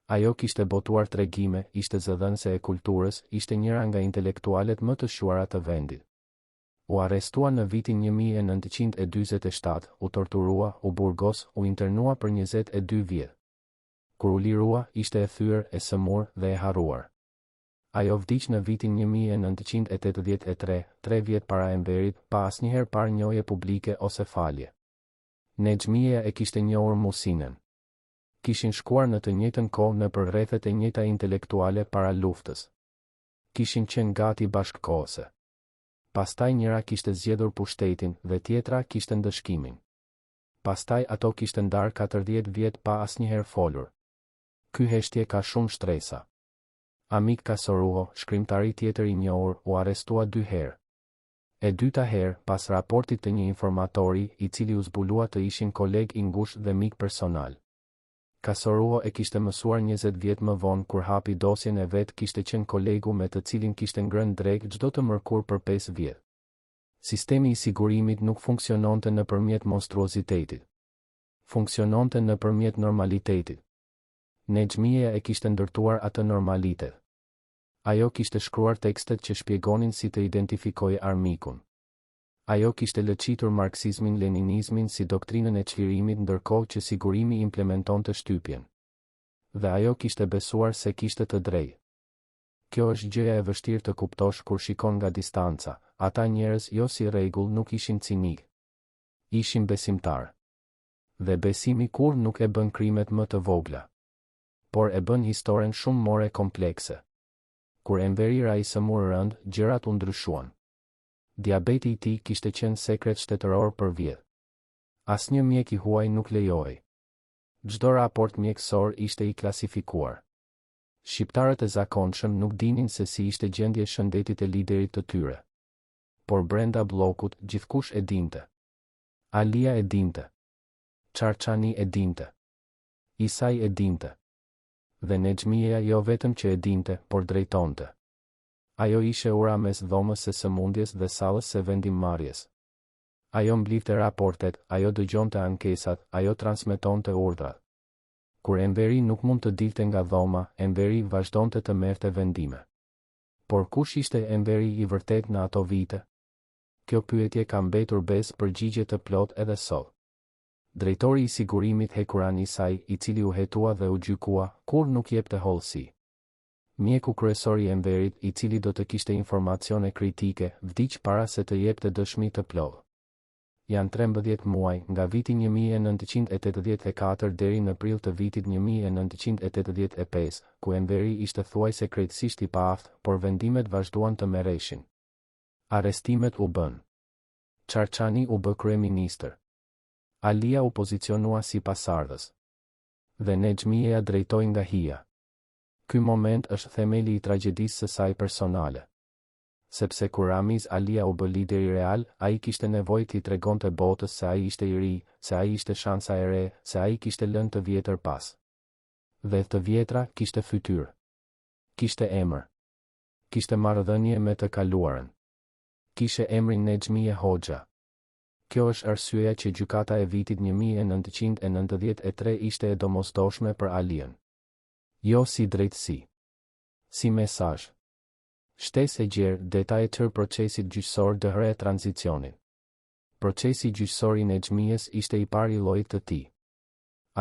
Ajo kishte botuar tregime, ishte zëdhënëse e kulturës, ishte njëra nga intelektualet më të shuara të vendit. U arrestua në vitin 1947, u torturua, u burgos, u internua për 22 vjet. Kur u lirua, ishte e thyer, e sëmur dhe e harruar. Ajo vdiq në vitin 1983, 3 vjet para Enverit, pa asnjëherë parë njohje publike ose falje. Nexhmieja e kishte njohur Musinen. Kishin shkuar në të njëjtën kohë nëpër rrethet e njëjta intelektuale para luftës. Kishin qenë gati bashkëkohëse. Pastaj njëra kishte zgjedhur pushtetin dhe tjetra kishte ndëshkimin. Pastaj ato kishte ndarë 40 vjet pa asnjëherë folur. Ky heshtje ka shumë shtresa. Amik Kasoruho, shkrimtari tjetër i njohur, u arrestua 2 herë. E dyta herë, pas raportit të një informatori, i cili u zbulua të ishin koleg i ngushtë dhe mik personal. Kasoruho e kishte mësuar 20 vjet më vonë kur hapi dosjen e vet, kishte qenë kolegu me të cilin kishte ngrënë drek çdo të mërkur për 5 vjet. Sistemi i sigurimit nuk funksiononte nëpërmjet monstruozitetit. Funksiononte nëpërmjet normalitetit. Nexhmieja e kishte ndërtuar atë normalitet. Ajo kishte shkruar tekstet që shpjegonin si të identifikojë armikun. Ajo kishte lëqitur marksizmin-leninizmin si doktrinën e çlirimit ndërkohë që sigurimi implementonte shtypjen. Dhe ajo kishte besuar se kishte të drejtë. Kjo është gjëja e vështirë të kuptosh kur shikon nga distanca. Ata njerëz jo si rregull nuk ishin cinik. Ishin besimtar. Dhe besimi kur nuk e bën krimet më të vogla, por e bën historinë shumë more komplekse. Kur Enveri ra i sëmur rënd, gjërat u ndryshuan. Diabeti i tij kishte qenë sekret shtetëror për vjet. Asnjë mjek i huaj nuk lejoi. Çdo raport mjekësor ishte i klasifikuar. Shqiptarët e zakonshëm nuk dinin se si ishte gjendja e shëndetit e liderit të tyre. Por brenda bllokut gjithkush e dinte. Alia e dinte. Çarçani e dinte. Isai e dinte. Dhe Nexhmieja jo vetëm që e dinte, por drejtonte. Ajo ishe ura mes dhomës së sëmundjes dhe sallës së vendimmarrjes. Ajo mblifte raportet, ajo dëgjonte ankesat, ajo transmetonte urdhrat. Kur Enveri nuk mund të dilte nga dhoma, Enveri vazhdonte të merrte vendime. Por kush ishte Enveri i vërtet në ato vite? Kjo pyetje ka mbetur bez përgjigje të plot edhe sot. Drejtori i sigurimit Hekuran Isai, i cili u hetua dhe u gjykua, kur nuk jepte hollësi. Mjeku kryesor i Enverit, i cili do të kishte informacione kritike, vdiq para se të jepte dëshmi të plot. Janë 13 muaj, nga viti 1984 deri në prill të vitit 1985, ku Enveri ishte thuajse krejtësisht i paaftë, por vendimet vazhduan të merreshin. Arrestimet u bën. Çarçani u bë kryeministër. Alia u pozicionua si pasardhës. Dhe Nexhmieja drejtoi nga hija. Ky moment është themeli i tragjedisë së saj personale. Sepse kur Ramiz Alia u bë lideri real, ai kishte nevojë t'i tregonte botës se ai ishte i ri, se ai ishte shansa e re, se ai kishte lënë të vjetër pas. Dhe të vjetra kishte fytyrë. Kishte emër. Kishte marrëdhënie me të kaluarën. Kishte emrin Nexhmie Hoxha. Kjo është arsyeja që gjykata e vitit 1993 ishte e domosdoshme për Aliën. Jo si drejtësi. Si mesazh. Shtesë e gjerë detajet tërë procesit gjyqësor dëhre tranzicionin. Procesi gjyqësor i Nexhmies ishte i pari llojit të tij.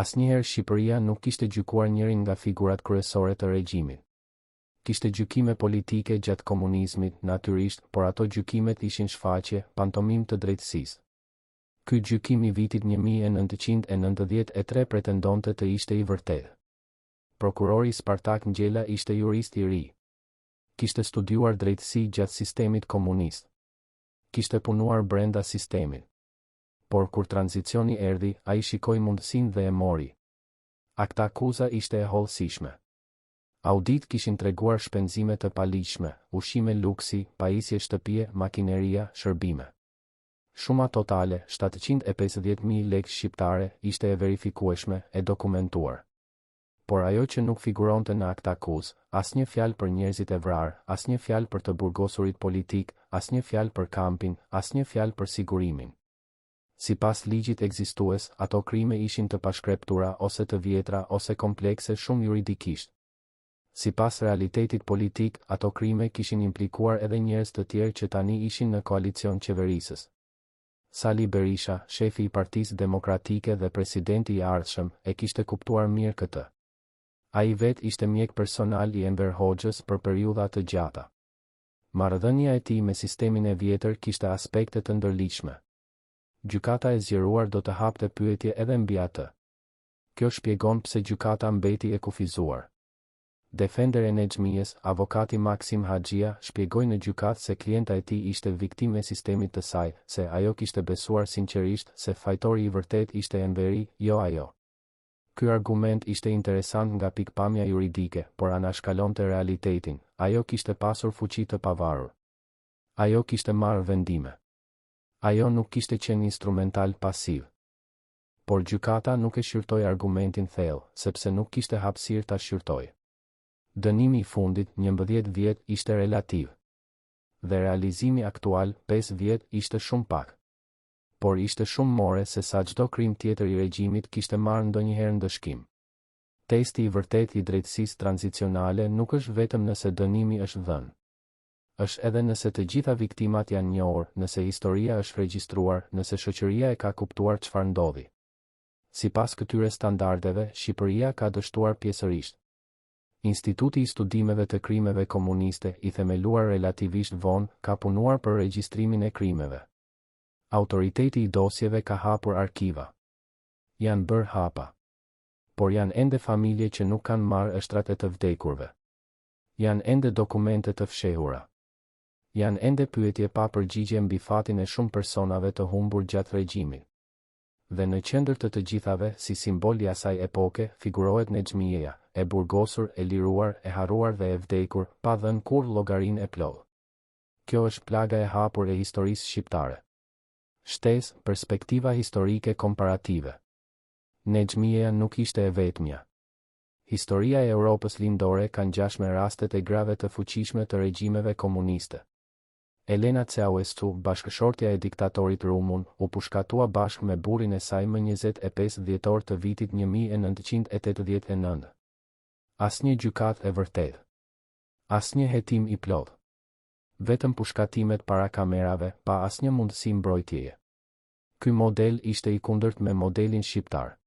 Asnjëherë Shqipëria nuk kishte gjykuar njërin nga figurat kryesore të regjimit. Kishte gjykime politike gjatë komunizmit, natyrisht, por ato gjykimet ishin shfaqje, pantomim të drejtësisë. Ky gjykim i vitit 1993 pretendonte të ishte i vërtetë. Prokurori Spartak Ngjela ishte jurist i ri. Kishte studiuar drejtësi gjatë sistemit komunist. Kishte punuar brenda sistemit. Por kur tranzicioni erdhi, ai shikoi mundësinë dhe e mori. Akta akuza ishte e hollësishme. Audit kishin treguar shpenzime të paligjshme, ushqime luksi, pajisje shtëpie, makineria, shërbime. Shuma totale, 750.000 lekë shqiptare, ishte e verifikueshme, e dokumentuar. Por ajo që nuk figuronte në akt akuz, asnjë fjalë për njerëzit e vrarë, asnjë fjalë për të burgosurit politik, asnjë fjalë për kampin, asnjë fjalë për sigurimin. Sipas ligjit ekzistues, ato krime ishin të pashkreptura ose të vjetra ose komplekse shumë juridikisht. Sipas realitetit politik, ato krime kishin implikuar edhe njerëz të tjerë që tani ishin në koalicion qeverisës. Sali Berisha, shefi i Partisë Demokratike dhe presidenti i ardhshëm, e kishte kuptuar mirë këtë. Ai vet ishte mjek personal i Enver Hoxhës për periudha të gjata. Marrëdhënia e tij me sistemin e vjetër kishte aspekte të ndërligjshme. Gjykata e zgjeruar do të hapte pyetje edhe mbi atë. Kjo shpjegon pse gjykata mbeti e kufizuar. Defender e Nexhmies, avokati Maksim Haxhia, shpjegoi në gjykatë se klienta e tij ishte viktimë e sistemit të saj, se ajo kishte besuar sinqerisht se fajtori i vërtet ishte Enveri, jo ajo. Ky argument ishte interesant nga pikpamja juridike, por anashkalonte realitetin. Ajo kishte pasur fuqi të pavarur. Ajo kishte marrë vendime. Ajo nuk kishte qenë instrumental pasiv. Por gjykata nuk e shqyrtoi argumentin thellë, sepse nuk kishte hapësirë ta shqyrtojë. Dënimi i fundit, 11 vjet, ishte relativ. Dhe realizimi aktual, 5 vjet, ishte shumë pak. Por ishte shumë more se sa çdo krim tjetër i regjimit kishte marrë ndonjëherë ndëshkim. Testi i vërtet i drejtësisë tranzicionale nuk është vetëm nëse dënimi është dhënë. Është edhe nëse të gjitha viktimat janë njohur, nëse historia është regjistruar, nëse shoqëria e ka kuptuar çfarë ndodhi. Sipas këtyre standardeve, Shqipëria ka dështuar pjesërisht. Instituti i studimeve të krimeve komuniste, i themeluar relativisht vonë, ka punuar për regjistrimin e krimeve. Autoriteti i dosjeve ka hapur arkiva. Janë bërë hapa. Por janë ende familje që nuk kanë marrë ështrat e të vdekurve. Janë ende dokumente të fshehura. Janë ende pyetje pa përgjigje mbi fatin e shumë personave të humbur gjatë regjimit. Dhe në qendër të gjithave, si simbol i asaj epoke, figurohet Nexhmieja, e burgosur, e liruar, e harruar dhe e vdekur, pa dhënë kurrë llogarinë e plotë. Kjo është plaga e hapur e historisë shqiptare. Shtesë, perspektiva historike komparative. Nexhmieja nuk ishte e vetmja. Historia e Europës lindore ka ngjashme rastet e grave të fuqishme të regjimeve komuniste. Elena Ceaușescu, bashkëshortja e diktatorit rumun, u pushkatua bashkë me burrin e saj më 25 dhjetor të vitit 1989. Asnjë gjykatë e vërtetë. Asnjë hetim i plotë. Vetëm pushkatimet para kamerave, pa asnjë mundësi mbrojtjeje. Ky model ishte i kundërt me modelin shqiptar.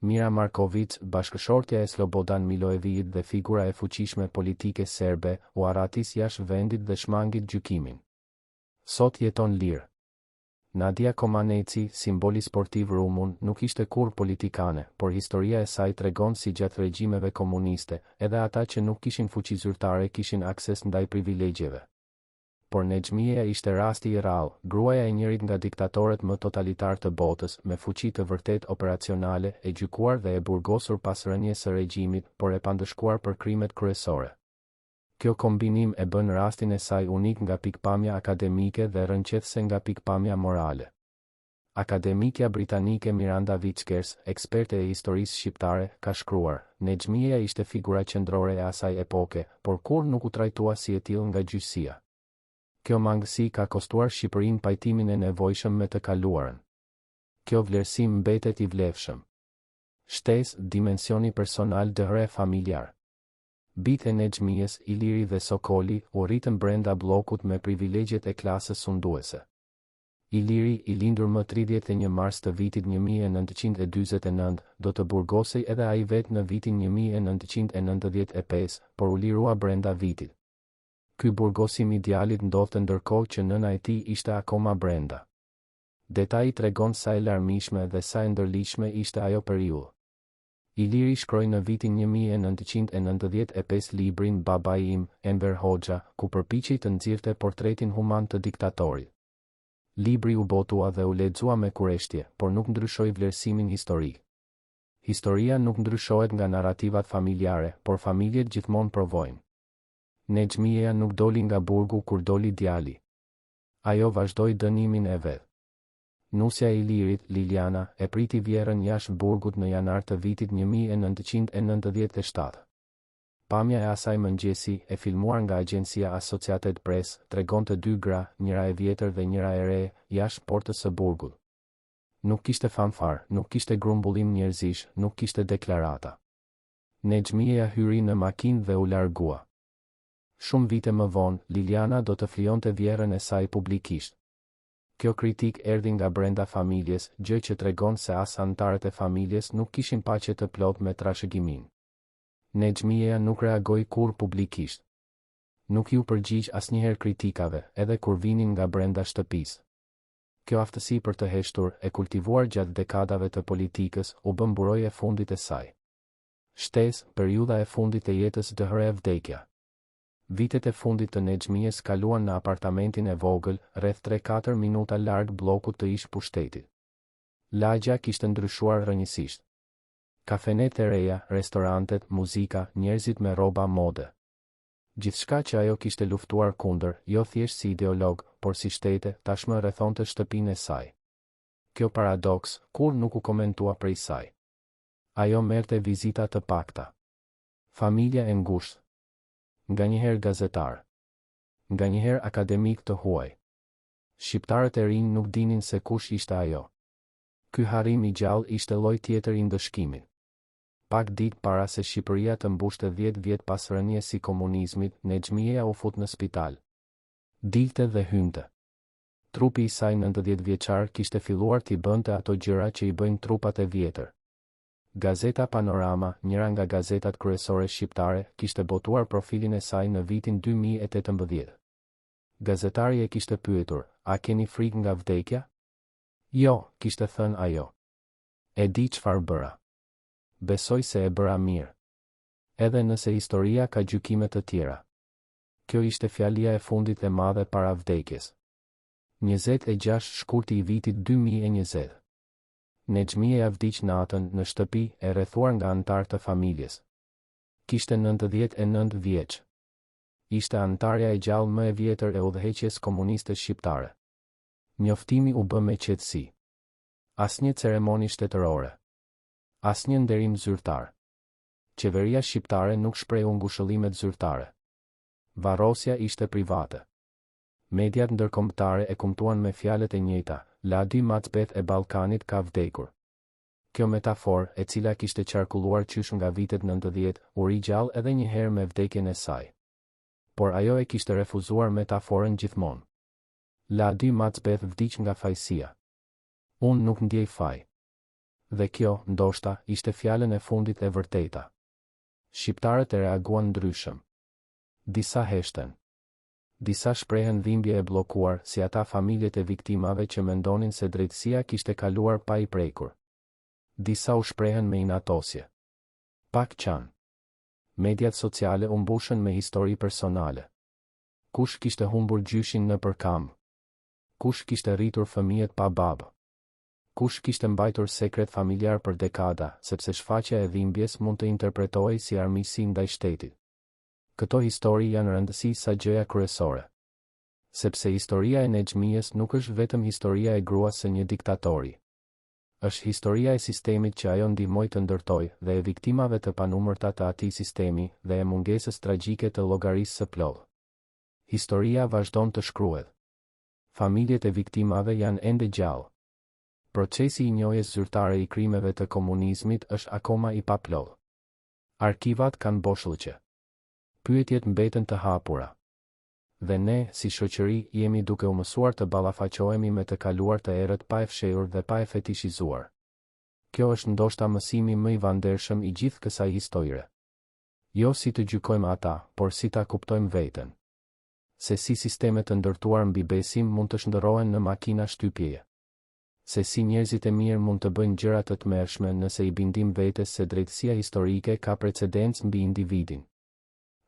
Mira Markovic, bashkëshortja e Slobodan Miloševićit dhe figura e fuqishme politike serbe, u arratis jashtë vendit dhe shmangit gjykimin. Sot jeton lirë. Nadia Comaneci, simboli sportiv rumun, nuk ishte kur politikane, por historia e saj tregon si gjatë regjimeve komuniste, edhe ata që nuk kishin fuqi zyrtare kishin akses ndaj privilegjeve. Por Nexhmija ishte rasti i rrallë, gruaja e njërit nga diktatorët më totalitar të botës, me fuqi të vërtet operacionale, e gjykuar dhe e burgosur pas rënies së regjimit, por e pandëshkuar për krimet kryesore. Kjo kombinim e bën rastin e saj unik nga pikpamja akademike dhe rënqethse nga pikpamja morale. Akademikja britanike Miranda Vickers, eksperte e historisë shqiptare, ka shkruar: Nexhmija ishte figura qendrore e asaj epoke, por kur nuk u trajtua si e tillë nga gjyqësia. Kjo mangësi ka kostuar Shqipërinë pajtimin e nevojshëm me të kaluarën. Kjo vlerësim mbetet i vlefshëm. Shtesë, dimensioni personal dhe familjar. Bitë e Nexhmijës, Iliri dhe Sokoli, u rritën brenda bllokut me privilegjet e klasës sunduese. Iliri, i lindur më 31 mars të vitit 1949, do të burgosej edhe ai vetë në vitin 1995, por u lirua brenda vitit. Ky burgosim i djalit ndodhte ndërkohë që nëna e tij ishte akoma brenda. Detaji tregon sa e larmishme dhe sa e ndërlidhshme ishte ajo periudhë. Iliri shkroi në vitin 1995 librin Babai im, Enver Hoxha, ku përpiqej të nxirrte portretin human të diktatorit. Libri u botua dhe u lexua me kureshtje, por nuk ndryshoi vlerësimin historik. Historia nuk ndryshohet nga narrativat familjare, por familjet gjithmonë provojnë. Nexhmija nuk doli nga burgu kur doli djali. Ajo vazhdoi dënimin e vet. Nusja e Ilirit, Liliana, e priti vjerën jashtë burgut në janar të vitit 1997. Pamja e asaj mëngjesi, e filmuar nga agjencia Associated Press, tregonte dy gra, njëra e vjetër dhe njëra e re, jashtë portës së burgut. Nuk kishte fanfar, nuk kishte grumbullim njerëzish, nuk kishte deklarata. Nexhmija hyri në makinë dhe u largua. Shumë vite më vonë, Liliana do të flijonte vjerën e saj publikisht. Kjo kritik erdhi nga brenda familjes, gjë që tregon se as anëtarët e familjes nuk kishin paqe të plot me trashëgimin. Nexhmija nuk reagoi kur publikisht. Nuk ju përgjigj asnjëherë kritikave, edhe kur vinin nga brenda shtëpisë. Kjo aftësi për të heshtur, e kultivuar gjatë dekadave të politikës, u bë mburojë e fundit e saj. Shtesë, periudha e fundit e jetës dhe vdekja. Vitet e fundit të Nexhmijës kaluan në apartamentin e vogël, rreth 3-4 minuta larg bllokut të ish pushtetit. Lagja kishte ndryshuar rrënjësisht. Kafenet e reja, restorantet, muzika, njerëzit me rroba mode. Gjithçka që ajo kishte luftuar kundër, jo thjesht si ideolog, por si shtete, tashmë rrethonte shtëpinë e saj. Kjo paradoks, kur nuk u komentua prej saj. Ajo merrte vizita të pakta. Familja e ngushtë. Nganjëherë gazetar. Nganjëherë akademik të huaj. Shqiptarët e rinj nuk dinin se kush ishte ajo. Ky harrim i gjallë ishte lloj tjetër i ndëshkimit. Pak ditë para se Shqipëria të mbushte 10 vjet pas rënies së komunizmit, Nexhmija u fut në spital. Dilte dhe hynte. Trupi i saj 90 vjeçar kishte filluar t'i bënte ato gjëra që i bëjnë trupat e vjetër. Gazeta Panorama, njëra nga gazetat kryesore shqiptare, kishte botuar profilin e saj në vitin 2018. Gazetari e kishte pyetur: "A keni frikë nga vdekja?" "Jo," kishte thënë ajo. "E di çfarë bëra. Besoj se e bëra mirë. Edhe nëse historia ka gjykime të tjera." Kjo ishte fjalia e fundit e madhe para vdekjes. 26 shkurti i vitit 2020. Nexhmija vdiq natën në shtëpi e rrethuar nga anëtar të familjes. Kishte 99 vjeç. Ishte anëtarja e gjallë më e vjetër e udhëheqjes komuniste shqiptare. Njoftimi u bë me qetësi. Asnjë ceremoni shtetërore. Asnjë nderim zyrtar. Qeveria shqiptare nuk shprehu ngushëllimet zyrtare. Varrosja ishte private. Mediat ndërkombëtare e kumtuan me fjalët e njëjta: Ladi Macbeth e Ballkanit ka vdekur. Kjo metaforë, e cila kishte qarkulluar qysh nga vitet 90, u rigjall edhe një herë me vdekjen e saj. por ajo e kishte refuzuar metaforën gjithmonë. La dy Macbeth vdiq nga fajësia. Unë nuk ndjej faj. Dhe kjo, ndoshta, ishte fjalën e fundit e vërteta. Shqiptarët e reaguan ndryshëm. Disa heshten. Disa shprehen dhimbje e bllokuar, si ata familjet e viktimave që mendonin se drejtësia kishte kaluar pa i prekur. Disa u shprehen me inatosje. Pak qanë. Mediat sociale u mbushën me histori personale. Kush kishte humbur gjyshin në përkam? Kush kishte rritur fëmijët pa babë? Kush kishte mbajtur sekret familjar për dekada, sepse shfaqja e dhimbjes mund të interpretohej si armiqësi ndaj shtetit. Këto histori janë rëndësi sa gjëja kryesore. Sepse historia e Nexhmijes nuk është vetëm historia e gruas së një diktatori. Është historia e sistemit që ajo ndihmoi të ndërtoj dhe e viktimave të panumërta të atij sistemi dhe e mungesës tragjike të llogarisë së plotë. Historia vazhdon të shkruhet. Familjet e viktimave janë ende gjallë. Procesi i njohjes zyrtare i krimeve të komunizmit është akoma i paplotë. Arkivat kanë boshllëqe. Pyetjet mbeten të hapura. Dhe ne, si shoqëri, jemi duke u mësuar të ballafaqohemi me të kaluar të errët pa e fshehur dhe pa e fetishizuar. Kjo është ndoshta mësimi më i vandershëm i gjithë kësaj historie. Jo si të gjykojmë ata, por si ta kuptojmë veten. Se si sistemet të ndërtuar mbi besim mund të shndërrohen në makina shtypjeje. Se si njerëzit e mirë mund të bëjnë gjëra të tmerrshme nëse i bindim vetes se drejtësia historike ka precedencë mbi individin.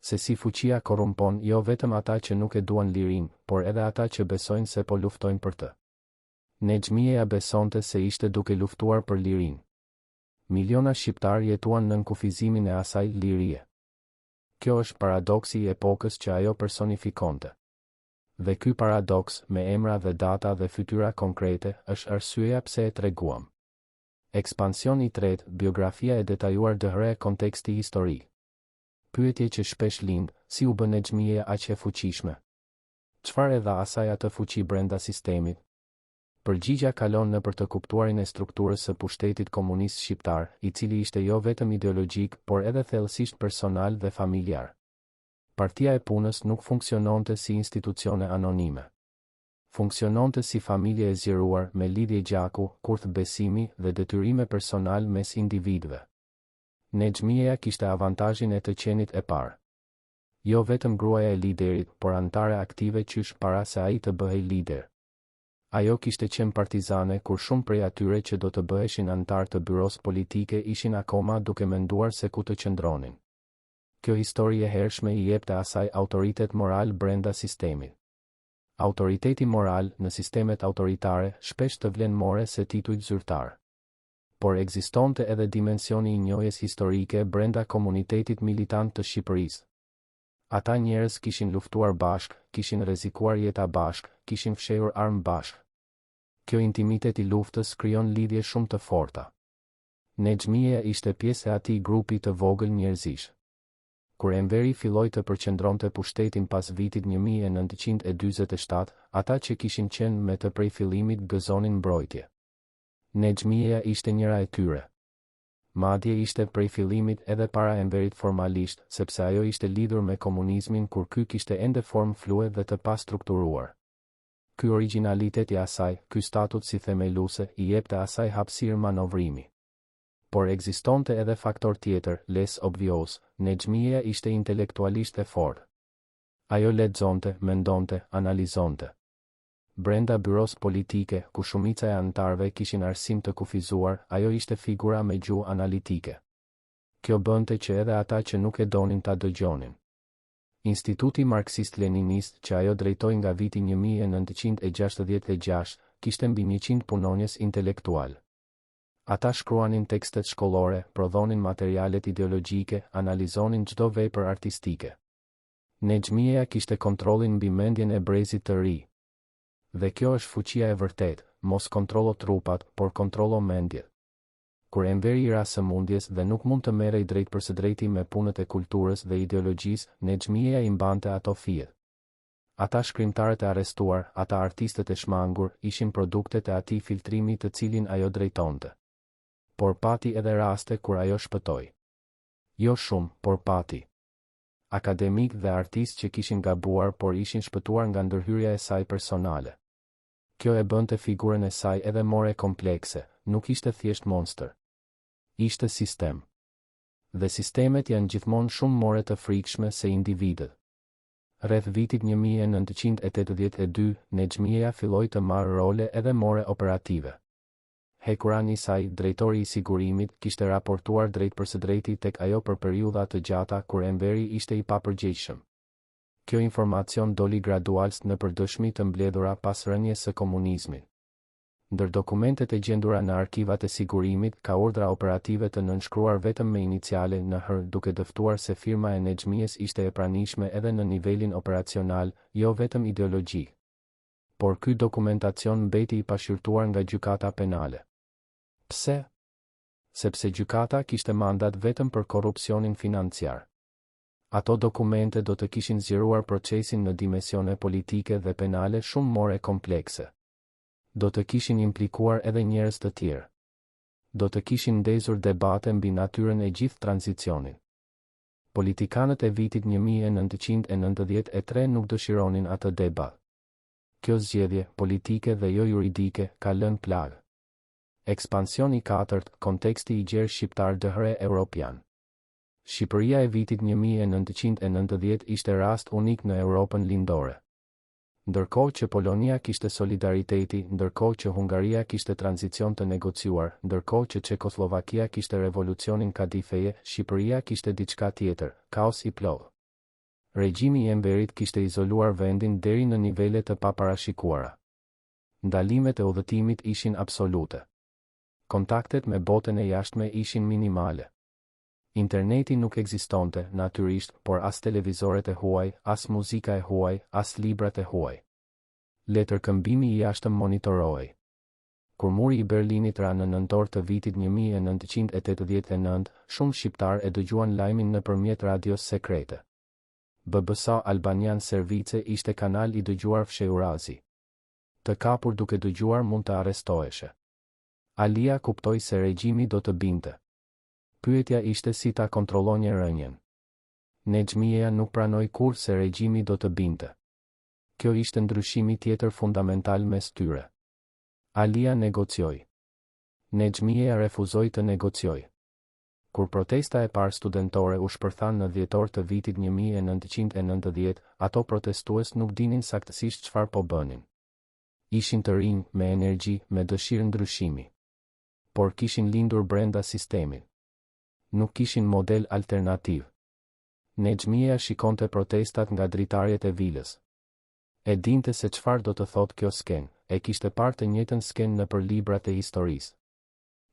Se si fuqia korrumpon jo vetëm ata që nuk e duan lirinë, por edhe ata që besojnë se po luftojnë për të. Nexhmija besonte se ishte duke luftuar për lirinë. Miliona shqiptar jetuan nën kufizimin e asaj lirie. Kjo është paradoksi i epokës që ajo personifikonte. Dhe ky paradoks, me emra dhe data dhe fytyra konkrete, është arsyeja pse e treguam. Ekspansion i tretë, biografia e detajuar dëhre konteksti historik. Pyetje që shpesh lind, si u bë Nexhmija aq e fuqishme? Çfarë e dha asaj atë fuqi brenda sistemit? Përgjigja kalon në për të kuptuarin e strukturës së pushtetit komunist shqiptar, i cili ishte jo vetëm ideologjik, por edhe thellësisht personal dhe familjar. Partia e Punës nuk funksiononte si institucione anonime. Funksiononte si familje e zgjeruar me lidhje gjaku, kurth besimi dhe detyrime personal mes individëve. Nexhmija kishte avantazhin e të qenit e parë. Jo vetëm gruaja e liderit, por anëtare aktive qysh para se ai të bëhej lider. Ajo kishte qenë partizane kur shumë prej atyre që do të bëheshin anëtar të byros politike ishin akoma duke menduar se ku të qëndronin. Kjo histori e hershme i jepte asaj autoritet moral brenda sistemit. Autoriteti moral në sistemet autoritare shpesh të vlen more se titujt zyrtar. Por ekzistonte edhe dimensioni i njohjes historike brenda komunitetit militant të Shqipërisë. Ata njerëz kishin luftuar bashk, kishin rrezikuar jeta bashk, kishin fshehur armë bashk. Kjo intimitet i luftës krijon lidhje shumë të forta. Nexhmija ishte pjesë e atij grupi të vogël njerëzish. Kur Enveri filloi të përqendronte pushtetin pas vitit 1947, ata që kishin qenë me të prej fillimit gëzonin mbrojtje. Nexhmija ishte njëra e tyre. Madje ishte prej fillimit edhe para Enverit formalisht, sepse ajo ishte lidhur me komunizmin kur ky kishte ende formë flue dhe të pastrukturuar. Ky origjinalitet i asaj, ky statut si themeluese, i jepte asaj hapësirë manovrimi. Por ekzistonte edhe faktor tjetër, less obvious, Nexhmija ishte intelektualisht e fortë. Ajo lexonte, mendonte, analizonte. Brenda byros politike, ku shumica e anëtarëve kishin arsim të kufizuar, ajo ishte figura me gjuhë analitike. Kjo bënte që edhe ata që nuk e donin ta dëgjonin. Instituti Marksist-Leninist që ajo drejtoi nga viti 1966, kishte mbi 100 punonjës intelektual. Ata shkruanin tekstet shkollore, prodhonin materialet ideologjike, analizonin çdo vepër artistike. Nexhmija kishte kontrollin mbi mendjen e brezit të ri. Dhe kjo është fuqia e vërtet, mos kontrollo trupat, por kontrollo mendjet. Kur Enveri i ra sëmundjes dhe nuk mund të merrej drejt për së drejti me punët e kulturës dhe ideologjisë, Nexhmija i mbante ato fije. Ata shkrimtarët e arrestuar, ata artistët e shmangur, ishin produktet e atij filtrimi të cilin ajo drejtonte. Por pati edhe raste kur ajo shpëtoi. Jo shumë, por pati. akademik dhe artist që kishin gabuar por ishin shpëtuar nga ndërhyrja e saj personale. Kjo e bënte figurën e saj edhe more komplekse, nuk ishte thjesht monster. Ishte sistem. Dhe sistemet janë gjithmonë shumë more të frikshme se individët. Rreth vitit 1982, Nexhmieja filloi të marrë role edhe more operative. Hekurani i saj, drejtori i sigurimit, kishte raportuar drejt për së drejti tek ajo për periudha të gjata kur Enveri ishte i papërgjegjshëm. Kjo informacion doli gradualst në përdëshmi të mbledhura pas rënies së komunizmit. Ndër dokumentet e gjendura në arkivat e sigurimit ka urdhra operative të nënshkruar vetëm me iniciale NH, duke dëftuar se firma e Nexhmies ishte e pranishme edhe në nivelin operacional, jo vetëm ideologjik. Por ky dokumentacion mbeti i pashqyrtuar nga gjykata penale. Pse? Sepse gjykata kishte mandat vetëm për korrupsionin financiar. Ato dokumente do të kishin zgjeruar procesin në dimensione politike dhe penale shumë more komplekse. Do të kishin implikuar edhe njerëz të tjerë. Do të kishin ndezur debate mbi natyrën e gjithë tranzicionit. Politikanët e vitit 1993 nuk dëshironin atë debat. Kjo zgjedhje, politike dhe jo juridike, ka lënë plagë. Ekspansioni 4, konteksti i gjerë shqiptar dëhëre europian. Shqipëria e vitit 1990 ishte rast unik në Europën lindore. Ndërkohë që Polonia kishte solidariteti, ndërkohë që Hungaria kishte tranzicion të negociuar, ndërkohë që Çekoslovakia kishte revolucionin Kadifeje, Shqipëria kishte diçka tjetër, kaos i plodh. Regjimi i Enverit kishte izoluar vendin deri në nivele të paparashikuara. Ndalimet e udhëtimit ishin absolute. Kontaktet me botën e jashtme ishin minimale. Interneti nuk ekzistonte, natyrisht, por as televizoret e huaj, as muzika e huaj, as librat e huaj. Letërkëmbimi i jashtëm monitorohej. Kur muri i Berlinit ra në nëntor të vitit 1989, shumë shqiptar e dëgjuan lajmin nëpërmjet radios sekrete. BBC Albanian Service ishte kanal i dëgjuar fshehurazi. Të kapur duke dëgjuar mund të arrestoheshe. Alia kuptoi se regjimi do të binte. Pyetja ishte si ta kontrollonte rënien. Nexhmieja nuk pranoi kurrë se regjimi do të binte. Kjo ishte ndryshimi tjetër fundamental mes tyre. Alia negocioi. Nexhmieja refuzoi të negocioj. Kur protesta e parë studentore u shpërthan në dhjetor të vitit 1990, ato protestues nuk dinin saktësisht çfarë po bënin. Ishin të rinj, me energji, me dëshirë ndryshimi. Por kishin lindur brenda sistemit. Nuk kishin model alternativ. Nexhmieja shikonte protestat nga dritarjet e vilës. E dinte se çfarë do të thotë kjo skenë, e kishte parë të njëjtën skenë nëpër librat e historisë.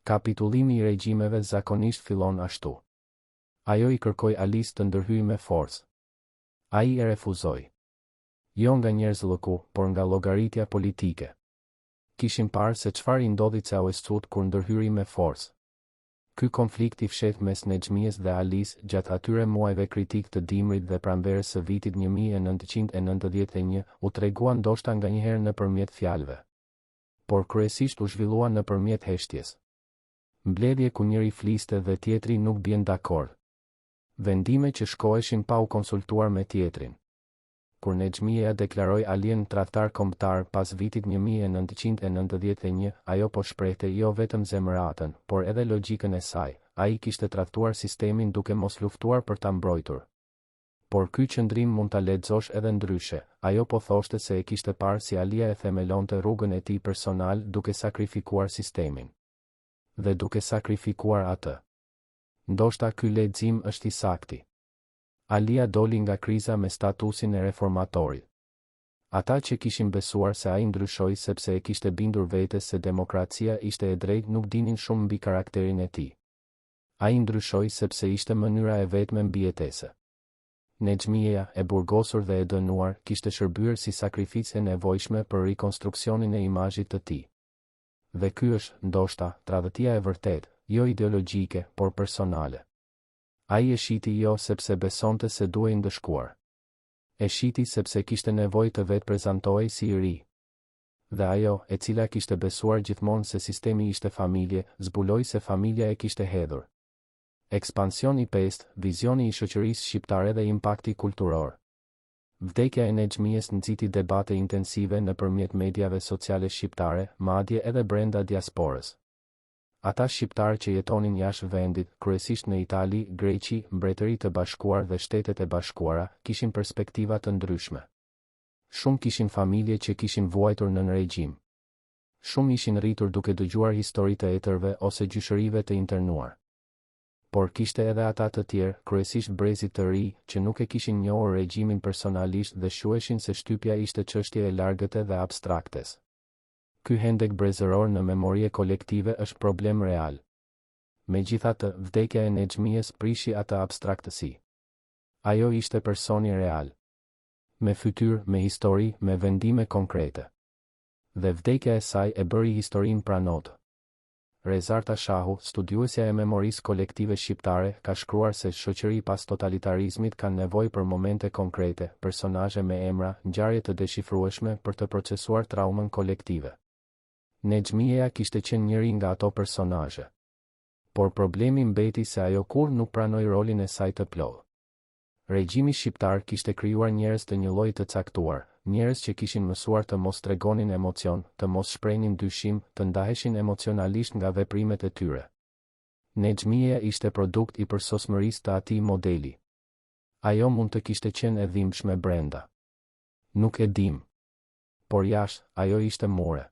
Kapitullimi i regjimeve zakonisht fillon ashtu. Ajo i kërkoi Alis të ndërhyjë me forcë. Ai e refuzoi. Jo nga njerëzllëku, por nga llogaritja politike. Kishin parë se çfarë i ndodhi Ceaușescut kur ndërhyri me forcë. Ky konflikt i fshehtë mes Nexhmies dhe Alis gjatë atyre muajve kritik të dimrit dhe pranverës së vitit 1991 u tregua ndoshta nganjëherë nëpërmjet fjalëve. Por kryesisht u zhvillua nëpërmjet heshtjes. Mbledhje ku njëri fliste dhe tjetri nuk bien dakord. Vendime që shkoheshin pa u konsultuar me tjetrin. Kur Nexhmieja deklaroi Alin tradhtar kombëtar pas vitit 1991, ajo po shprehte jo vetëm zemëratën, por edhe logjikën e saj. Ai kishte tradhtuar sistemin duke mos luftuar për ta mbrojtur. Por ky qëndrim mund ta lexosh edhe ndryshe. Ajo po thoshte se e kishte parë si Alia e themelonte rrugën e tij personal duke sakrifikuar sistemin. Dhe duke sakrifikuar atë. Ndoshta ky lexim është i saktë. Alia doli nga kriza me statusin e reformatorit. Ata që kishin besuar se ai ndryshoi sepse e kishte bindur vetes se demokracia ishte e drejtë nuk dinin shumë mbi karakterin e tij. Ai ndryshoi sepse ishte mënyra e vetme mbijetese. Nexhmieja, e burgosur dhe e dënuar, kishte shërbyer si sakrificë e nevojshme për rikonstruksionin e imazhit të tij. Dhe ky është, ndoshta, tradhtia e vërtetë, jo ideologjike, por personale. Ai e shiti jo sepse besonte se duhej ndëshkuar. E shiti sepse kishte nevojë të vetë prezantohej si i ri. Dhe ajo, e cila kishte besuar gjithmonë se sistemi ishte familje, zbuloi se familja e kishte hedhur. Ekspansion i pestë, vizioni i shoqërisë shqiptare dhe impakti kulturor. Vdekja e Nexhmijes nxiti debate intensive nëpërmjet mediave sociale shqiptare, madje edhe brenda diasporës. Ata shqiptarë që jetonin jashtë vendit, kryesisht në Itali, Greqi, Mbretëri të Bashkuar dhe Shtetet e Bashkuara, kishin perspektiva të ndryshme. Shumë kishin familje që kishin vuajtur nën regjim. Shumë ishin rritur duke dëgjuar histori të etërve ose gjyshërive të internuar. Por kishte edhe ata të tjerë, kryesisht brezit të ri, që nuk e kishin njohur regjimin personalisht dhe shuheshin se shtypja ishte çështje e largëte dhe abstraktes. Ky hendek brezëror në memorie kolektive është problem real. Megjithatë, vdekja e Nexhmijes prishi atë abstraktësi. Ajo ishte personi real. Me fytyrë, me histori, me vendime konkrete. Dhe vdekja e saj e bëri historinë pranotë. Rezarta Shahu, studiuesja e memorisë kolektive shqiptare, ka shkruar se shoqëri pas totalitarizmit kanë nevojë për momente konkrete, personazhe me emra, ngjarje të deshifrueshme për të procesuar traumën kolektive. Nexhmija kishte qenë njëri nga ato personazhe. Por problemi mbeti se ajo kur nuk pranoi rolin e saj të plotë. Regjimi shqiptar kishte krijuar njerëz të një lloji të caktuar, njerëz që kishin mësuar të mos tregonin emocion, të mos shprehnin dyshim, të ndaheshin emocionalisht nga veprimet e tyre. Nexhmija ishte produkt i përsosmërisë të atij modeli. Ajo mund të kishte qenë e dhimbshme brenda. Nuk e dim. Por jashtë, ajo ishte more.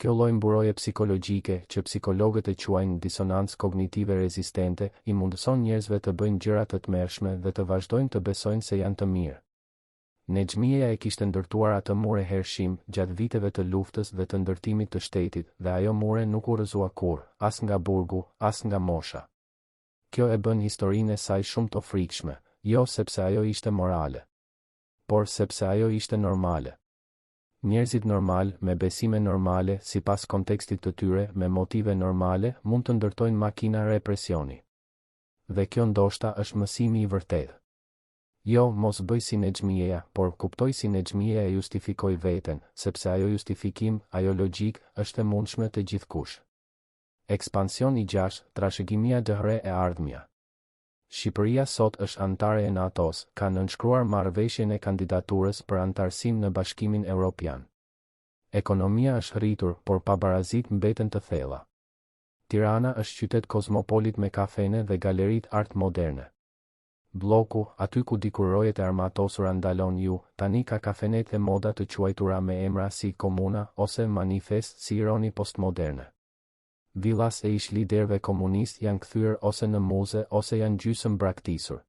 Kjo lloj mburoje psikologjike, që psikologët e quajnë disonancë kognitive rezistente, i mundëson njerëzve të bëjnë gjëra të tmerrshme dhe të vazhdojnë të besojnë se janë të mirë. Nexhmija e kishte ndërtuar atë mure hershim gjatë viteve të luftës dhe të ndërtimit të shtetit, dhe ajo mure nuk u rrëzua kurrë, as nga burgu, as nga mosha. Kjo e bën historinë e saj shumë të frikshme, jo sepse ajo ishte morale, por sepse ajo ishte normale. Njerëzit normal, me besime normale, sipas kontekstit të tyre, me motive normale, mund të ndërtojnë makina represioni. Dhe kjo ndoshta është mësimi i vërtetë. Jo, mos bëj si Nexhmija, por kuptoj si Nexhmija e justifikoi veten, sepse ajo justifikim, ajo logjik, është e mundshme të gjithkush. Ekspansion i 6, trashëgimia dëhre e ardhmja. Shqipëria sot është antare e NATO-s, ka nënshkruar marrëveshjen e kandidaturës për antarësim në Bashkimin Evropian. Ekonomia është rritur, por pabarazit mbeten të thella. Tirana është qytet kozmopolit me kafene dhe galeritë art moderne. Bloku, aty ku dikur rojet e armatosura ndalon ju, tani ka kafenet e moda të quajtura me emra si Komuna ose Manifest, si ironi postmoderne. Villas e ish liderëve komunist janë kthyer ose në muze ose janë gjysmë braktisur.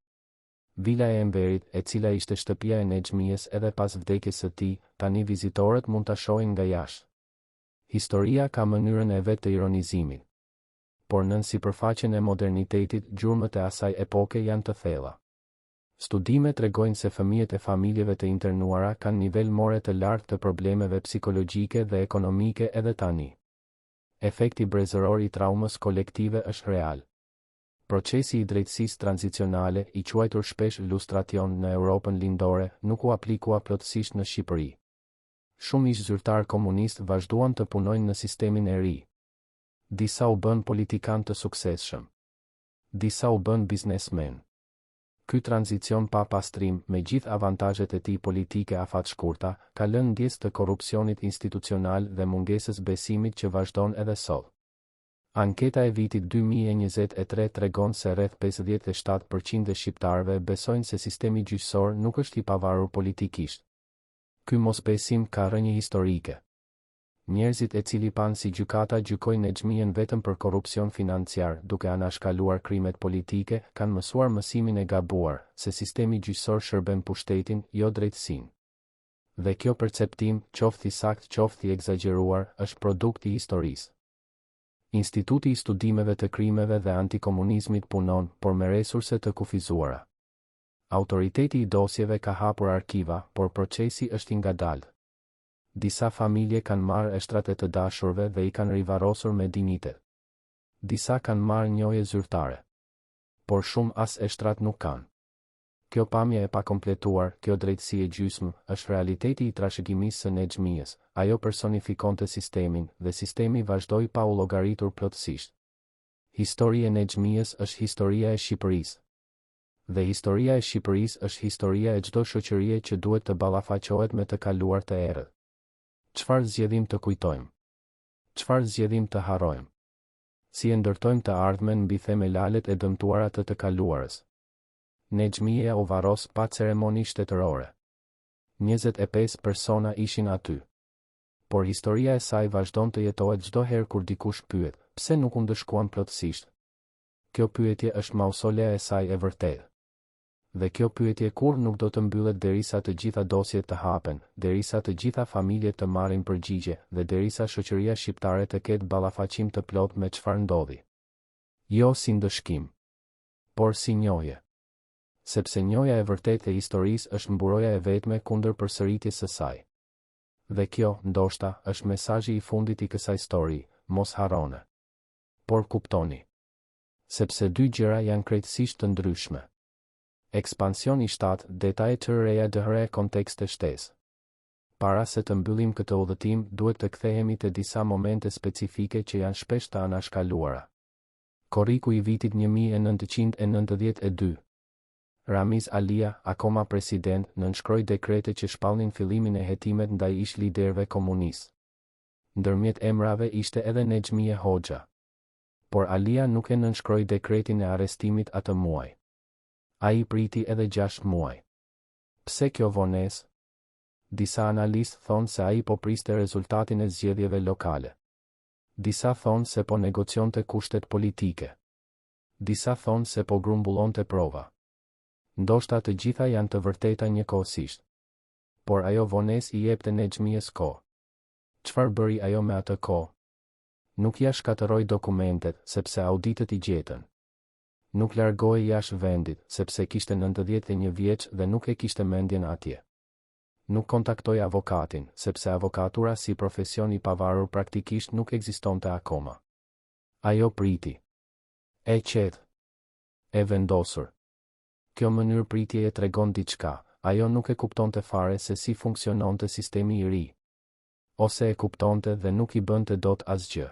Vila e Enverit, e cila ishte shtëpia e Nexhmijes edhe pas vdekjes së tij, tani vizitorët mund ta shohin nga jashtë. Historia ka mënyrën e vet të ironizimit. Por nën sipërfaqen e modernitetit, gjurmët e asaj epoke janë të thella. Studimet tregojnë se fëmijët e familjeve të internuara kanë nivel more të lartë të problemeve psikologjike dhe ekonomike edhe tani. Efekti brezëror i traumës kolektive është real. Procesi i drejtësisë tranzicionale, i quajtur shpesh lustration në Europën lindore, nuk u aplikua plotësisht në Shqipëri. Shumë ish zyrtar komunist vazhduan të punojnë në sistemin e ri. Disa u bën politikan të suksesshëm. Disa u bën biznesmen. Ky tranzicion pa pastrim, me gjithë avantazhet e tij politike afatshkurta, ka lënë ndjes të korrupsionit institucional dhe mungesës besimit që vazhdon edhe sot. Anketa e vitit 2023 tregon se rreth 57% e shqiptarëve besojnë se sistemi gjyqësor nuk është i pavarur politikisht. Ky mosbesim ka rrënjë historike. Njerëzit e cili pan si gjykata gjykojnë Nexhmijen vetëm për korrupsion financiar, duke anashkaluar krimet politike, kanë mësuar mësimin e gabuar, se sistemi gjyqësor shërben pushtetin, jo drejtësinë. Dhe kjo perceptim, qoftë i sakt, qoftë i egzageruar, është produkt i historisë. Instituti i studimeve të krimeve dhe antikomunizmit punon, por me resurse të kufizuara. Autoriteti i dosjeve ka hapur arkiva, por procesi është i ngadaltë. Disa familje kanë marrë eshtrat e të dashurve dhe i kanë rivarosur me dinitet. Disa kanë marrë njohje zyrtare. Por shumë as eshtrat nuk kanë. Kjo pamje e pakompletuar, kjo drejtësi e gjysmë, është realiteti i trashëgimisë së Nexhmijës. Ajo personifikonte sistemin dhe sistemi vazhdoi pa u llogaritur plotësisht. Historia e Nexhmijes është historia e Shqipërisë. Dhe historia e Shqipërisë është historia e çdo shoqërie që duhet të ballafaqohet me të kaluar të errët. Çfarë zgjedhim të kujtojmë? Çfarë zgjedhim të harrojmë? Si e ndërtojmë të ardhmen mbi themelalet e dëmtuara të kaluarës? Nexhmija u varros pa ceremoni shtetërore. 25 persona ishin aty. Por historia e saj vazhdon të jetohet çdo herë kur dikush pyet, pse nuk u ndëshkuan plotësisht? Kjo pyetje është mausolea e saj e vërtetë. Dhe kjo pyetje kur nuk do të mbyllet derisa të gjitha dosjet të hapen, derisa të gjitha familjet të marrin përgjigje dhe derisa shoqëria shqiptare të ketë ballafaqim të plot me çfarë ndodhi. Jo si ndëshkim, por si njohje. Sepse njohja e vërtetë e historisë është mburoja e vetme kundër përsëritjes së saj. Dhe kjo, ndoshta, është mesazhi i fundit i kësaj histori, mos harroni. Por kuptoni. Sepse dy gjëra janë krejtësisht të ndryshme. Ekspansion i 7, detaje të reja dëhre kontekste shtesë. Para se të mbyllim këtë udhëtim, duhet të kthehemi te disa momente specifike që janë shpesh të anashkaluara. Korriku i vitit 1992. Ramiz Alia, akoma president, nënshkroi dekrete që shpallnin fillimin e hetimet ndaj ish liderëve komunistë. Ndërmjet emrave ishte edhe Nexhmije Hoxha. Por Alia nuk e nënshkroi dekretin e arrestimit atë muaj. Ai priti edhe 6 muaj. Pse kjo vonesë? Disa analistë thonë se ai po priste rezultatin e zgjedhjeve lokale. Disa thonë se po negocionte kushtet politike. Disa thonë se po grumbullonte prova. Ndoshta të gjitha janë të vërteta njëkohësisht. Por ajo vonesë i jepte Nexhmijes kohë. Çfarë bëri ajo me atë kohë? Nuk ja shkatërroi dokumentet, sepse auditet i gjetën. Nuk largohej jashtë vendit, sepse kishte 91 vjeç dhe nuk e kishte mendjen atje. Nuk kontaktoi avokatin, sepse avokatura si profesion i pavarur praktikisht nuk ekzistonte akoma. Ajo priti. E qetë. E vendosur. Kjo mënyrë pritjeje tregon diçka, ajo nuk e kuptonte fare se si funksiononte sistemi i ri. Ose e kuptonte dhe nuk i bënte dot asgjë.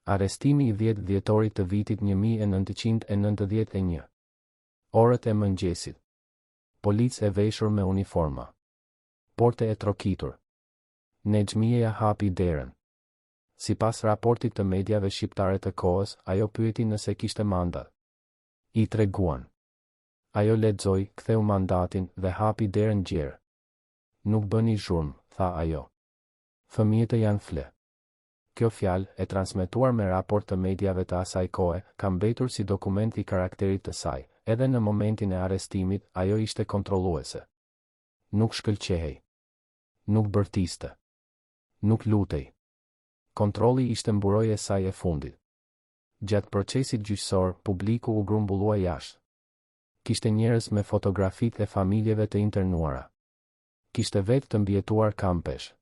Arrestimi i 10 dhjetorit të vitit 1991. Orët e mëngjesit. Policë e veshur me uniforma. Porte e trokitur. Nexhmijeja hapi derën. Sipas raportit të mediave shqiptare të kohës, ajo pyeti nëse kishte mandat. I treguan. Ajo lexoi, ktheu mandatin dhe hapi derën gjerë. Nuk bëni zhurmë, tha ajo. Fëmijët janë fle. Kjo fjalë, e transmetuar me raport të mediave të asaj kohe, ka mbetur si dokument i karakterit të saj. Edhe në momentin e arrestimit, ajo ishte kontrolluese. Nuk shkëlqehej. Nuk bërtiste. Nuk lutej. Kontrolli ishte mburoja e saj e fundit. Gjatë procesit gjyqësor, publiku u grumbullua jashtë. Kishte njerëz me fotografitë e familjeve të internuara. Kishte vetë të mbjetuar kampesh.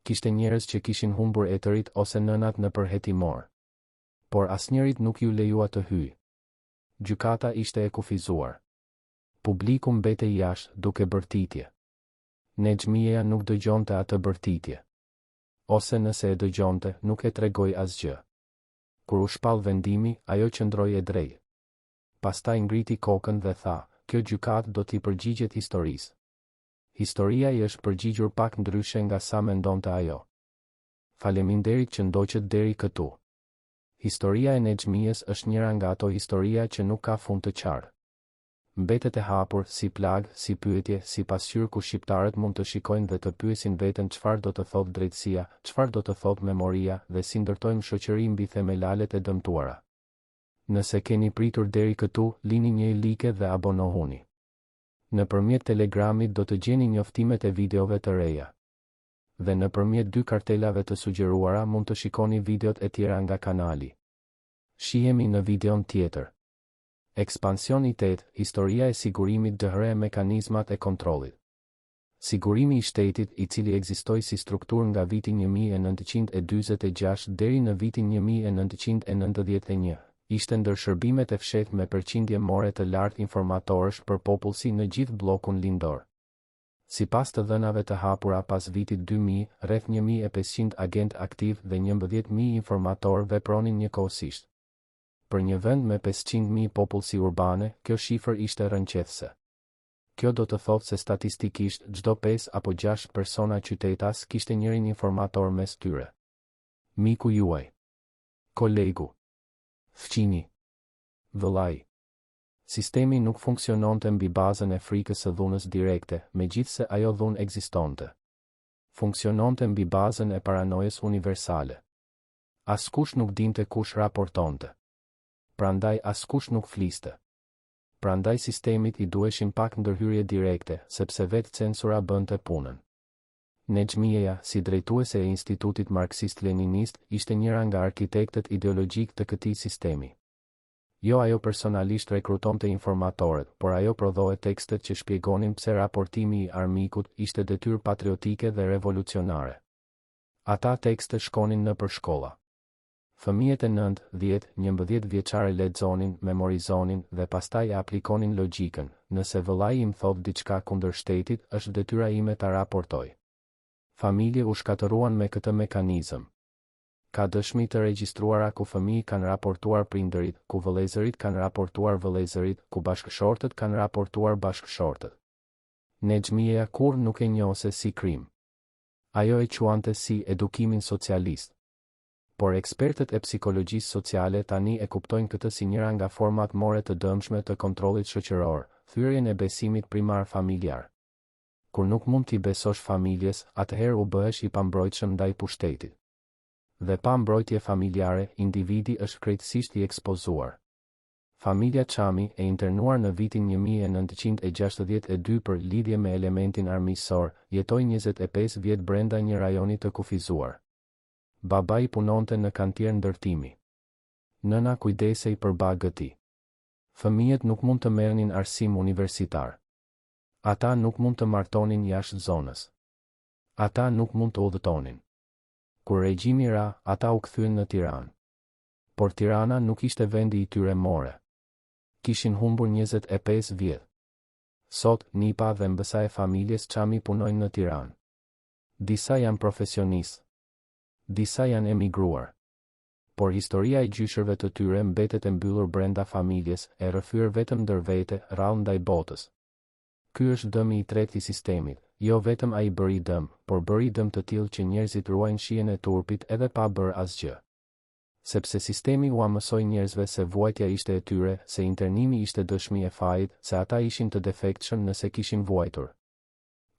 Kishte njerëz që kishin humbur etërit ose nënat në përhetimor. Por asnjërit nuk ju lejua të hyjë. Gjykata ishte e kufizuar. Publiku mbetej jashtë duke bërtitje. Nexhmijeja nuk dëgjonte atë bërtitje. Ose nëse e dëgjonte, nuk e tregoi asgjë. Kur u shpall vendimi, ajo qëndroi e drejtë. Pastaj ngriti kokën dhe tha, kjo gjykatë do t'i përgjigjet historisë. Historia i është përgjigjur pak ndryshe nga sa mendonte ajo. Faleminderit që ndoqët deri këtu. Historia e Nexhmijes është njëra nga ato historia që nuk ka fund të qartë. Mbetet e hapur, si plag, si pyetje, si pasqyrë ku shqiptarët mund të shikojnë dhe të pyesin veten çfarë do të thotë drejtësia, çfarë do të thotë memoria dhe si ndërtojmë shoqëri mbi themelalet e dëmtuara. Nëse keni pritur deri këtu, lini një like dhe abonohuni. Nëpërmjet Telegramit do të gjeni njoftimet e videove të reja. Dhe nëpërmjet 2 kartelave të sugjeruara mund të shikoni videot e tjera nga kanali. Shihemi në videon tjetër. Ekspansion i 8, historia e sigurimit dëhre mekanizmat e kontrollit. Sigurimi i shtetit, i cili ekzistoi si strukturë nga viti 1946 deri në vitin 1991, ishte ndër shërbimet e fshehtë me përqindje more të lartë informatorësh për popullsi në gjithë bllokun lindor. Sipas të dhënave të hapura pas vitit 2000, rreth 1500 agent aktiv dhe 11.000 informator vepronin njëkohësisht. Për një vend me 500.000 popullsi urbane, kjo shifër ishte rënqethse. Kjo do të thotë se statistikisht çdo 5 apo 6 persona qytetas kishte njërin informator mes tyre. Miku juaj, kolegu, fqini, vëllai. Sistemi nuk funksiononte mbi bazën e frikës së dhunës direkte, megjithse ajo dhunë ekzistonte. Funksiononte mbi bazën e paranojës universale. Askush nuk dinte kush raportonte. Prandaj askush nuk fliste. Prandaj sistemit I duheshin pak ndërhyrje direkte, sepse vetë censura bënte punën. Nexhmieja, si drejtuese e Institutit Marksist-Leninist, ishte njëra nga arkitektët ideologjik të këtij sistemi. Jo ajo personalisht rekrutonte informatorët, por ajo prodhoi tekstet që shpjegonin pse raportimi I armikut ishte detyrë patriotike dhe revolucionare. Ata tekste shkonin nëpër shkolla. Fëmijët e 9, 10, 11 vjeçare lexonin, memorizonin dhe pastaj e aplikonin logjikën. Nëse vëllai im thot diçka kundër shtetit, është detyra ime ta raportoj. Familje u shkatëruan me këtë mekanizëm. Ka dëshmi të regjistruara ku fëmijë kanë raportuar prindërit, ku vëllezërit kanë raportuar vëllezërit, ku bashkëshortët kanë raportuar bashkëshortët. Nexhmieja kur nuk e njohse si krim. Ajo e quante si edukimin socialist. Por ekspertët e psikologjisë sociale tani e kuptojnë këtë si njëra nga format more të dëmshme të kontrollit shoqëror, thyrjen e besimit primar familjar. Kur nuk mund t'i besosh familjes, atëherë u bëhesh I pambrojtshëm ndaj pushtetit. Dhe pa mbrojtje familjare, individi është krejtësisht I ekspozuar. Familja Çami, e internuar në vitin 1962 për lidhje me elementin armiqësor, jetoi 25 vjet brenda një rajoni të kufizuar. Babai punonte në kantier ndërtimi. Nëna kujdesej për bagët e tij. Fëmijët nuk mund të merrnin arsim universitar. Ata nuk mund të martonin jashtë zonës. Ata nuk mund të udhëtonin. Kur regjimi ra, ata u kthyen në Tiranë. Por Tirana nuk ishte vendi I tyre more. Kishin humbur 25 vjet. Sot, nipa dhe mbësa e familjes Çami punojnë në Tiranë. Disa janë profesionistë. Disa janë emigruar. Por historia e gjyshërve të tyre mbetet e mbyllur brenda familjes, e rrëfyer vetëm ndër vete, rrallë ndaj botës. Ky është dëmi I tretë I sistemit, jo vetëm ai bëri dëm, por bëri dëm të tillë që njerëzit ruajnë shijen e turpit edhe pa bërë asgjë. Sepse sistemi ua mësoi njerëzve se vuajtja ishte e tyre, se internimi ishte dëshmi e fajit, se ata ishin të defektshëm nëse kishin vuajtur.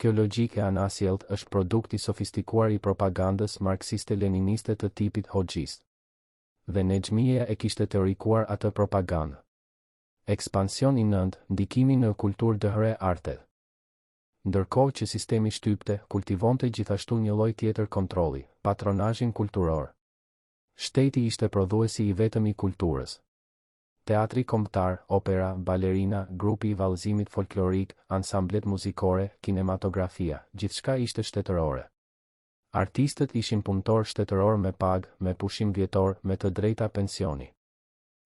Kjo logjik e anasjellët është produkt I sofistikuar I propagandës marksiste-leniniste të tipit hoxhist. Dhe Nexhmieja e kishte teorikuar atë propagandë. Ekspansion I 9, ndikimi në kulturë dëhre arte. Ndërkohë që sistemi shtypte, kultivonte gjithashtu një lloj tjetër kontrolli, patronazhin kulturor. Shteti ishte prodhuesi I vetëm I kulturës. Teatri kombëtar, opera, balerina, grupi I vallëzimit folklorik, ansamblet muzikore, kinematografia, gjithçka ishte shtetërore. Artistët ishin punëtor shtetëror me pagë, me pushim vjetor, me të drejta pensioni.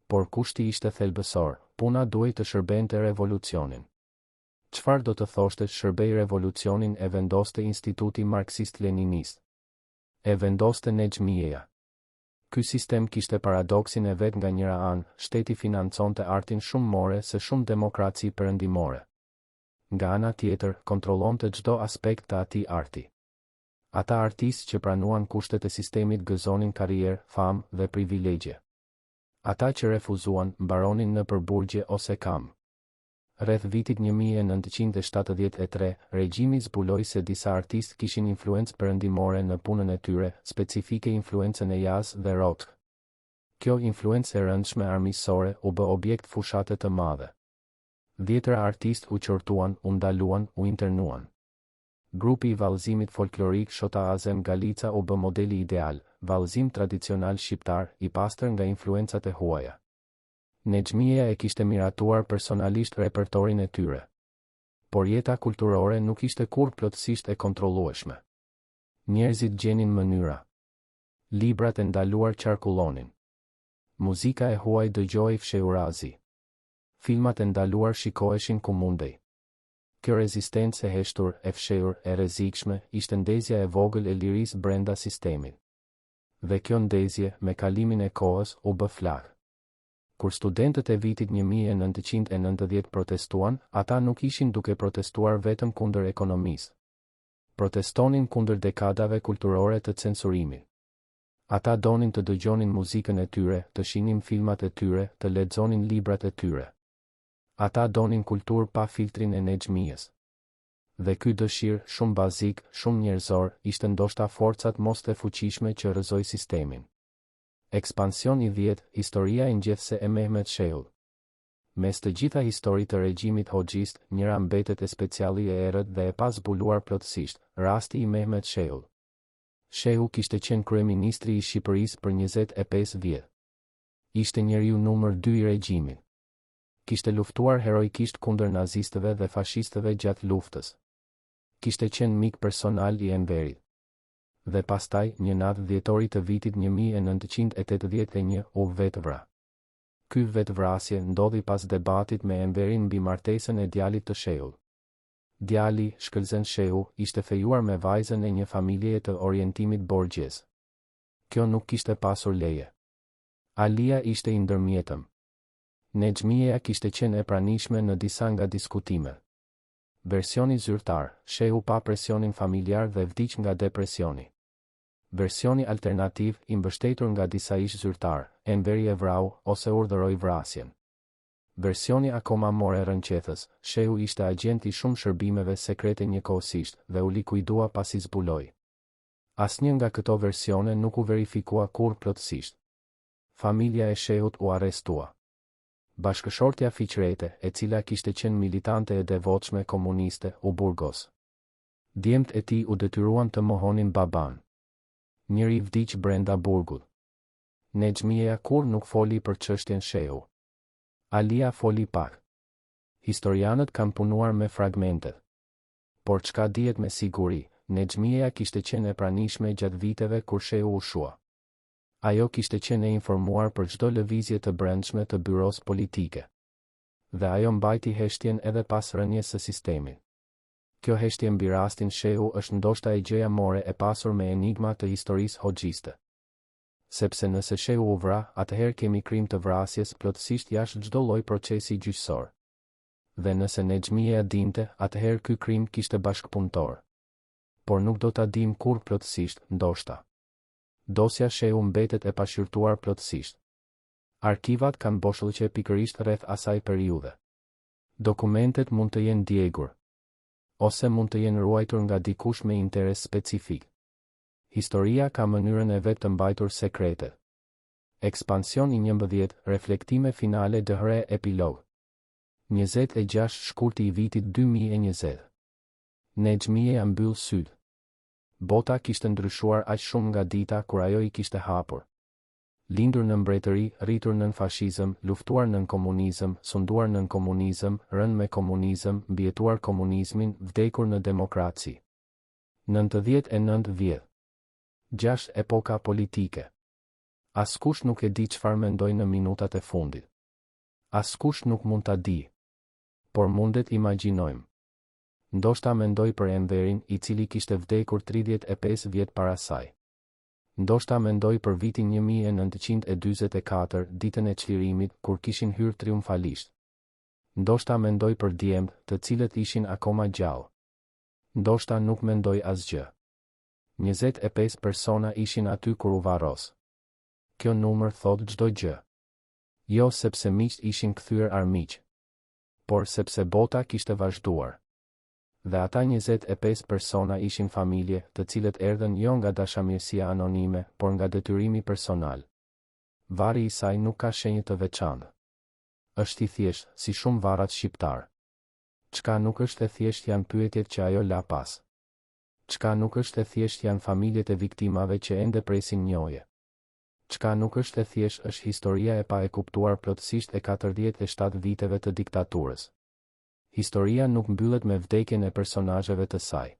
Por kushti ishte thelbësor, puna duhej të shërbente revolucionin. Çfarë do të thoshte shërbej revolucionin e vendoste Instituti Marksist-Leninist? E vendoste Nexhmieja. Ky sistem kishte paradoksin e vet nga njëra anë, shteti financonte artin shumë more se shumë demokraci perëndimore. Nga ana tjetër, kontrollonte çdo aspekt të atij arti. Ata artistë që pranuan kushtet e sistemit gëzonin karrierë, famë dhe privilegje. Ata që refuzuan, mbaronin në përburgje ose kam. Rreth vitit 1973, regjimi zbuloi se disa artistë kishin influencë perëndimore në punën e tyre, specifike influencën e jazz dhe rock. Kjo influencë e rëndshme armiqësore u bë objekt fushate të madhe. Dhjetëra artistë u qortuan, u ndaluan, u internuan. Grupi I vallëzimit folklorik Shota Azem Galica u bë modeli ideal, vallëzim tradicional shqiptar, I pastër nga influencat e huaja. Nexhmieja e kishte miratuar personalisht repertorin e tyre. Por jeta kulturore nuk ishte kurrë plotësisht e kontrollueshme. Njerëzit gjenin mënyra. Librat e ndaluar qarkullonin. Muzika e huaj dëgjohej fshehurazi. Filmat e ndaluar shikoheshin ku mundej. Kjo rezistencë e heshtur, e fshehur, e rrezikshme, ishte ndezja e vogël e lirisë brenda sistemit. Dhe kjo ndezje, me kalimin e kohës, u bë flak. Kur studentët e vitit 1990 protestuan, ata nuk ishin duke protestuar vetëm kundër ekonomisë. Protestonin kundër dekadave kulturore të censurimit. Ata donin të dëgjonin muzikën e tyre, të shihnin filmat e tyre, të lexonin librat e tyre. Ata donin kulturë pa filtrin e Nexhmijes. Dhe ky dëshirë, shumë bazik, shumë njerëzor, ishte ndoshta forcat mos të fuqishme që rrëzoi sistemin. Ekspansion i 10, historia e ngjethse e Mehmet Shehu. Mes të gjitha historitë të regjimit hoxhist, njëra mbetet e speciali e errët dhe e pa zbuluar plotësisht, rasti i Mehmet Shehu. Shehu kishte qenë kryeministri i Shqipërisë për 25 vjet. Ishte njeriu numër 2 i regjimit. Kishte luftuar heroikisht kundër nazistëve dhe fashistëve gjatë luftës. Kishte qenë mik personal i Enverit. Dhe pastaj, një natë dhjetori të vitit 1981, u vetvra. Ky vetvrasje ndodhi pas debatit me Enverin mbi martesën e djalit të Shehut. Djali, Shkëlzen Shehu, ishte fejuar me vajzën e një familjeje të orientimit borgjez. Kjo nuk kishte pasur leje. Alia ishte i ndërmjetëm. Nexhmija kishte qenë e pranishme në disa nga diskutimet. Versioni zyrtar, Shehu pa presionin familjar dhe vdiq nga depresioni. Versioni alternativ, i mbështetur nga disa ish zyrtar, Enveri e vrau, ose urdhëroi vrasjen. Versioni akoma more rënqethës, Shehu ishte agent i shumë shërbimeve sekrete njëkohësisht dhe u likuidua pasi zbuloi. Asnjë nga këto versione nuk u verifikua kurrë plotësisht. Familja e Shehut u arrestua. Bashkëshortja Fiqrete, e cila kishte qenë militante e devotshme komuniste, u burgos. Djemt e tij u detyruan të mohonin baban. Njëri vdiq brenda burgut. Nexhmija kur nuk foli për çështjen Shehu. Alia foli pak. Historianët kanë punuar me fragmentet. Por çka dihet me siguri, Nexhmija kishte qenë e pranishme gjatë viteve kur Shehu u shua. Ajo kishte qenë e informuar për çdo lëvizje të brendshme të byros politike. Dhe ajo mbajti heshtjen edhe pas rënies së sistemit. Kjo heshtje mbi rastin Shehu është ndoshta e gjëja more e pasur me enigma të historisë hoxhiste. Sepse nëse Shehu u vra, atëherë kemi krim të vrasjes plotësisht jashtë çdo lloj procesi gjyqësor. Dhe nëse Nexhmija dinte, atëherë ky krim kishte bashkëpunëtor. Por nuk do ta dim kurrë plotësisht, ndoshta. Dosja Shehu mbetet e pashqyrtuar plotësisht. Arkivat kanë boshllëqe pikërisht rreth asaj periudhe. Dokumentet mund të jenë djegur, ose mund të jenë ruajtur nga dikush me interes specifik. Historia ka mënyrën e vet të mbajtur sekretet. Ekspansion i 11, reflektime finale dëhre epilog. 26 shkurti i vitit 2020. Nexhmija mbyll syt. Bota kishte ndryshuar aq shumë nga dita kur ajo i kishte hapur. Lindur në mbretëri, rritur nën fashizëm, luftuar nën komunizëm, sunduar nën komunizëm, rënë me komunizëm, mbijetuar komunizmin, vdekur në demokraci. 99 vjet. 6 epoka politike. Askush nuk e di çfarë mendoj në minutat e fundit. Askush nuk mund ta di. Por mundet imagjinojmë. Ndoshta mendoj për Enverin, i cili kishte vdekur 35 vjet para saj. Ndoshta mendoj për vitin 1944, ditën e çlirimit, kur kishin hyrë triumfalisht. Ndoshta mendoj për djemt, të cilët ishin akoma gjallë. Ndoshta nuk mendoj asgjë. 25 persona ishin aty kur u varros. Kjo numër thot çdo gjë. Jo sepse miqt ishin kthyer armiq, por sepse bota kishte vazhduar. Dhe ata 25 persona ishin familje, të cilët erdhën jo nga dashamirësia anonime, por nga detyrimi personal. Varri i saj nuk ka shenjë të veçantë. Është i thjeshtë, si shumë varrat shqiptar. Çka nuk është e thjeshtë janë pyetjet që ajo la pas. Çka nuk është e thjeshtë janë familjet e viktimave që ende presin njohje. Çka nuk është e thjeshtë është historia e pa e kuptuar plotësisht e 47 viteve të diktaturës. Historia nuk mbyllet me vdekjen e personazheve të saj.